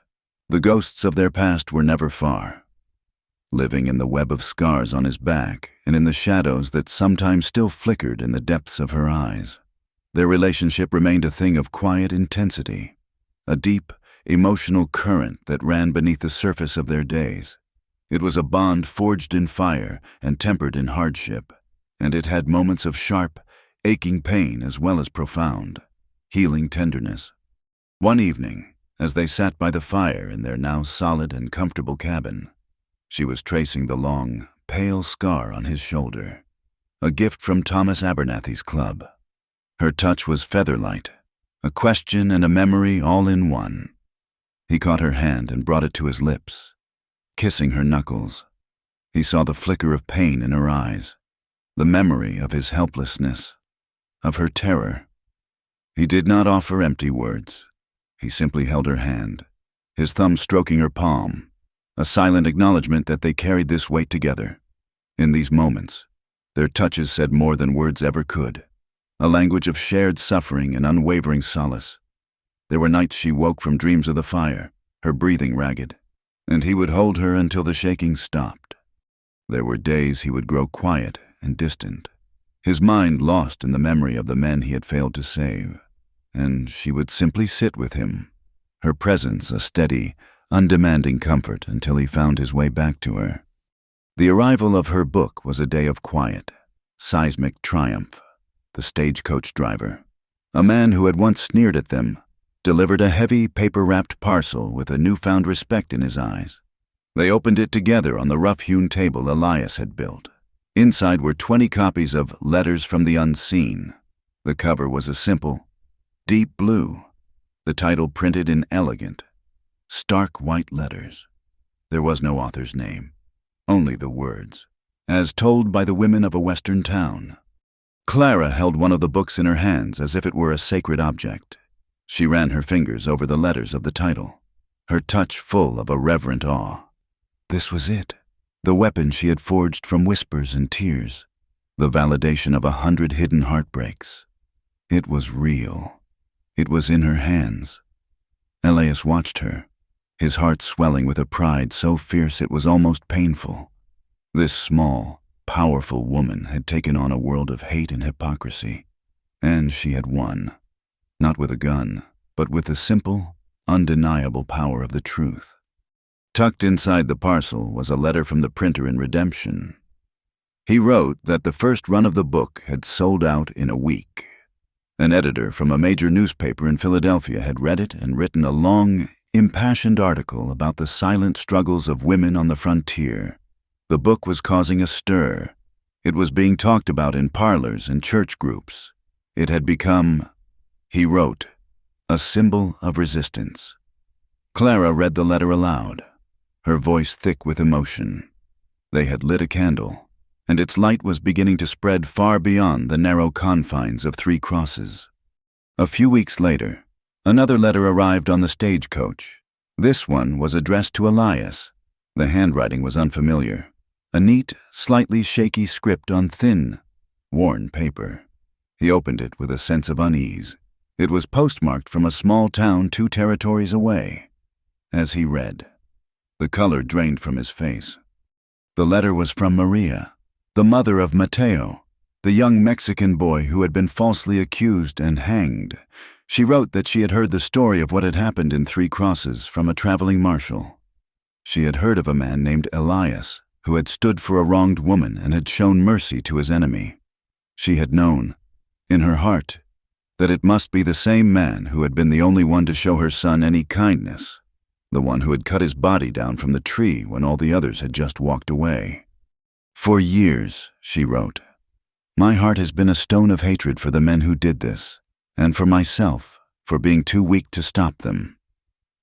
The ghosts of their past were never far, living in the web of scars on his back and in the shadows that sometimes still flickered in the depths of her eyes. Their relationship remained a thing of quiet intensity, a deep, emotional current that ran beneath the surface of their days. It was a bond forged in fire and tempered in hardship, and it had moments of sharp, aching pain as well as profound, healing tenderness. One evening, as they sat by the fire in their now solid and comfortable cabin, she was tracing the long, pale scar on his shoulder, a gift from Thomas Abernathy's club. Her touch was feather-light, a question and a memory all in one. He caught her hand and brought it to his lips, kissing her knuckles. He saw the flicker of pain in her eyes, the memory of his helplessness, of her terror. He did not offer empty words. He simply held her hand, his thumb stroking her palm, a silent acknowledgement that they carried this weight together. In these moments, their touches said more than words ever could, a language of shared suffering and unwavering solace. There were nights she woke from dreams of the fire, her breathing ragged, and he would hold her until the shaking stopped. There were days he would grow quiet and distant, his mind lost in the memory of the men he had failed to save, and she would simply sit with him, her presence a steady, undemanding comfort until he found his way back to her. The arrival of her book was a day of quiet, seismic triumph. The stagecoach driver, a man who had once sneered at them, delivered a heavy, paper-wrapped parcel with a newfound respect in his eyes. They opened it together on the rough-hewn table Elias had built. Inside were 20 copies of Letters from the Unseen. The cover was a simple, deep blue, the title printed in elegant, stark white letters. There was no author's name, only the words, as told by the women of a western town. Clara held one of the books in her hands as if it were a sacred object. She ran her fingers over the letters of the title, her touch full of a reverent awe. This was it, the weapon she had forged from whispers and tears, the validation of 100 hidden heartbreaks. It was real. It was in her hands. Elias watched her, his heart swelling with a pride so fierce it was almost painful. This small, powerful woman had taken on a world of hate and hypocrisy, and she had won, not with a gun, but with the simple, undeniable power of the truth. Tucked inside the parcel was a letter from the printer in redemption. He wrote that the first run of the book had sold out in a week. An editor from a major newspaper in Philadelphia had read it and written a long, impassioned article about the silent struggles of women on the frontier. The book was causing a stir. It was being talked about in parlors and church groups. It had become, he wrote, a symbol of resistance. Clara read the letter aloud, her voice thick with emotion. They had lit a candle, and its light was beginning to spread far beyond the narrow confines of Three Crosses. A few weeks later, another letter arrived on the stagecoach. This one was addressed to Elias. The handwriting was unfamiliar, a neat, slightly shaky script on thin, worn paper. He opened it with a sense of unease. It was postmarked from a small town 2 territories away. As he read, the color drained from his face. The letter was from Maria, the mother of Mateo, the young Mexican boy who had been falsely accused and hanged. She wrote that she had heard the story of what had happened in Three Crosses from a traveling marshal. She had heard of a man named Elias who had stood for a wronged woman and had shown mercy to his enemy. She had known, in her heart, that it must be the same man who had been the only one to show her son any kindness, the one who had cut his body down from the tree when all the others had just walked away. For years, she wrote, my heart has been a stone of hatred for the men who did this, and for myself, for being too weak to stop them.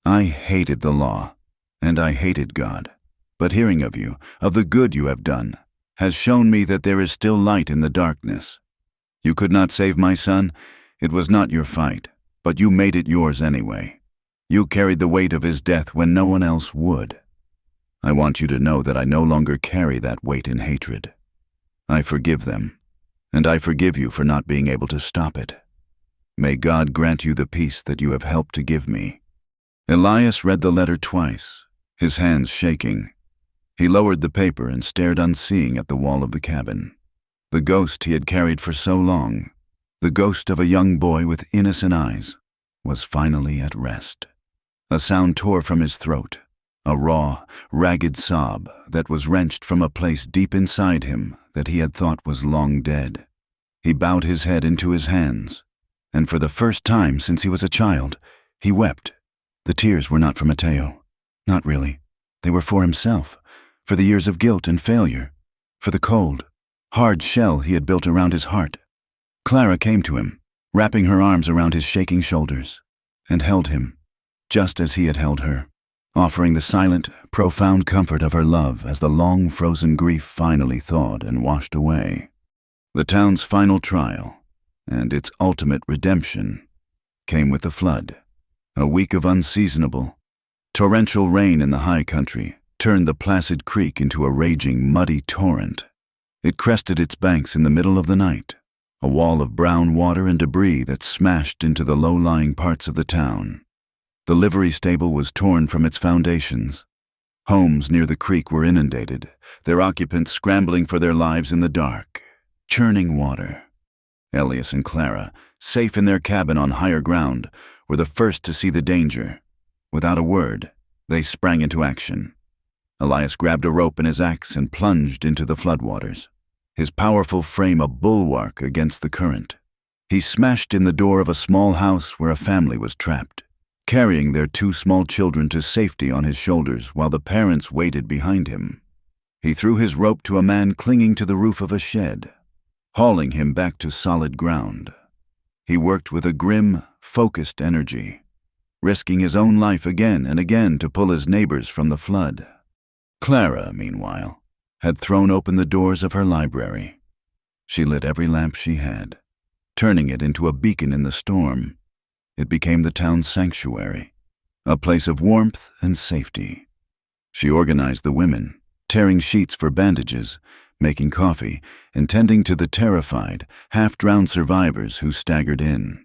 I hated the law, and I hated God. But hearing of you, of the good you have done, has shown me that there is still light in the darkness. You could not save my son. It was not your fight, but you made it yours anyway. You carried the weight of his death when no one else would. I want you to know that I no longer carry that weight in hatred. I forgive them, and I forgive you for not being able to stop it. May God grant you the peace that you have helped to give me. Elias read the letter twice, his hands shaking. He lowered the paper and stared unseeing at the wall of the cabin. The ghost he had carried for so long, the ghost of a young boy with innocent eyes, was finally at rest. A sound tore from his throat, a raw, ragged sob that was wrenched from a place deep inside him that he had thought was long dead. He bowed his head into his hands, and for the first time since he was a child, he wept. The tears were not for Mateo. Not really. They were for himself, for the years of guilt and failure, for the cold, hard shell he had built around his heart. Clara came to him, wrapping her arms around his shaking shoulders, and held him, just as he had held her, offering the silent, profound comfort of her love as the long frozen grief finally thawed and washed away. The town's final trial, and its ultimate redemption, came with the flood. A week of unseasonable, torrential rain in the high country turned the placid creek into a raging, muddy torrent. It crested its banks in the middle of the night, a wall of brown water and debris that smashed into the low-lying parts of the town. The livery stable was torn from its foundations. Homes near the creek were inundated, their occupants scrambling for their lives in the dark, churning water. Elias and Clara, safe in their cabin on higher ground, were the first to see the danger. Without a word, they sprang into action. Elias grabbed a rope and his axe and plunged into the floodwaters, his powerful frame a bulwark against the current. He smashed in the door of a small house where a family was trapped, carrying their 2 small children to safety on his shoulders while the parents waited behind him. He threw his rope to a man clinging to the roof of a shed, hauling him back to solid ground. He worked with a grim, focused energy, risking his own life again and again to pull his neighbors from the flood. Clara, meanwhile, had thrown open the doors of her library. She lit every lamp she had, turning it into a beacon in the storm. It became the town's sanctuary, a place of warmth and safety. She organized the women, tearing sheets for bandages, making coffee, and tending to the terrified, half-drowned survivors who staggered in.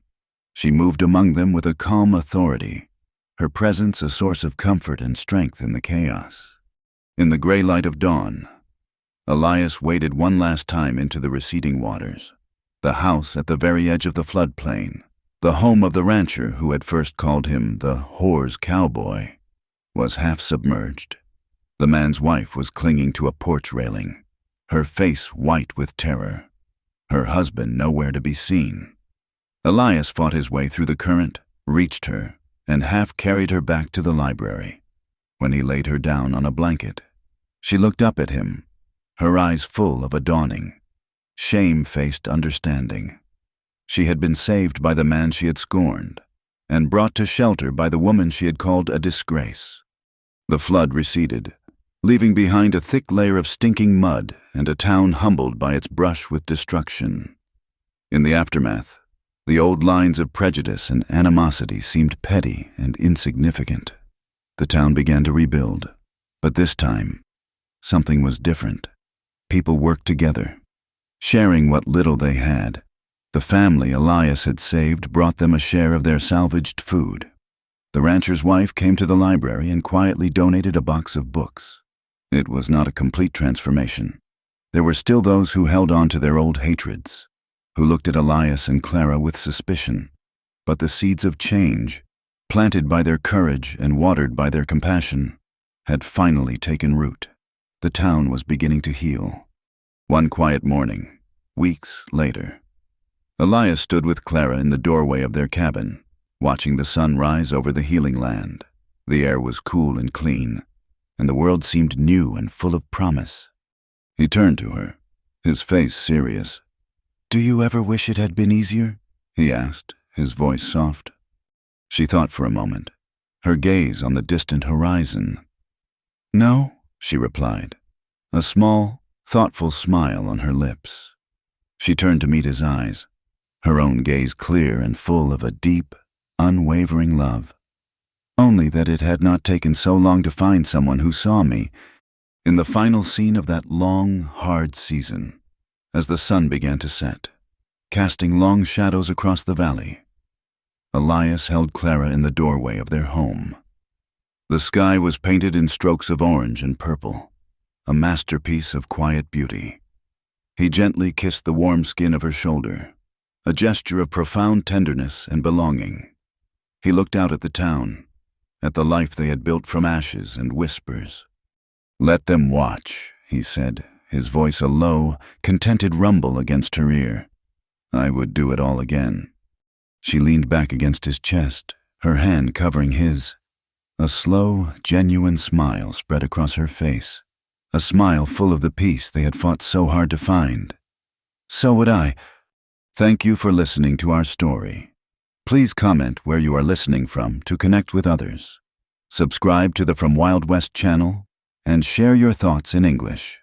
She moved among them with a calm authority, her presence a source of comfort and strength in the chaos. In the gray light of dawn, Elias waded one last time into the receding waters. The house at the very edge of the floodplain, the home of the rancher who had first called him the whore's cowboy, was half submerged. The man's wife was clinging to a porch railing, her face white with terror, her husband nowhere to be seen. Elias fought his way through the current, reached her, and half carried her back to the library. When he laid her down on a blanket, she looked up at him, her eyes full of a dawning, shame-faced understanding. She had been saved by the man she had scorned, and brought to shelter by the woman she had called a disgrace. The flood receded, leaving behind a thick layer of stinking mud and a town humbled by its brush with destruction. In the aftermath, the old lines of prejudice and animosity seemed petty and insignificant. The town began to rebuild, but this time, something was different. People worked together, sharing what little they had. The family Elias had saved brought them a share of their salvaged food. The rancher's wife came to the library and quietly donated a box of books. It was not a complete transformation. There were still those who held on to their old hatreds, who looked at Elias and Clara with suspicion. But the seeds of change, planted by their courage and watered by their compassion, had finally taken root. The town was beginning to heal. One quiet morning, weeks later, Elias stood with Clara in the doorway of their cabin, watching the sun rise over the healing land. The air was cool and clean, and the world seemed new and full of promise. He turned to her, his face serious. Do you ever wish it had been easier? He asked, his voice soft. She thought for a moment, her gaze on the distant horizon. No, she replied, a small, thoughtful smile on her lips. She turned to meet his eyes, her own gaze clear and full of a deep, unwavering love. Only that it had not taken so long to find someone who saw me in the final scene of that long, hard season, as the sun began to set, casting long shadows across the valley. Elias held Clara in the doorway of their home. The sky was painted in strokes of orange and purple, a masterpiece of quiet beauty. He gently kissed the warm skin of her shoulder, a gesture of profound tenderness and belonging. He looked out at the town, at the life they had built from ashes and whispers. "Let them watch," he said, his voice a low, contented rumble against her ear. "I would do it all again." She leaned back against his chest, her hand covering his. A slow, genuine smile spread across her face, a smile full of the peace they had fought so hard to find. "So would I." Thank you for listening to our story. Please comment where you are listening from to connect with others. Subscribe to the From Wild West channel and share your thoughts in English.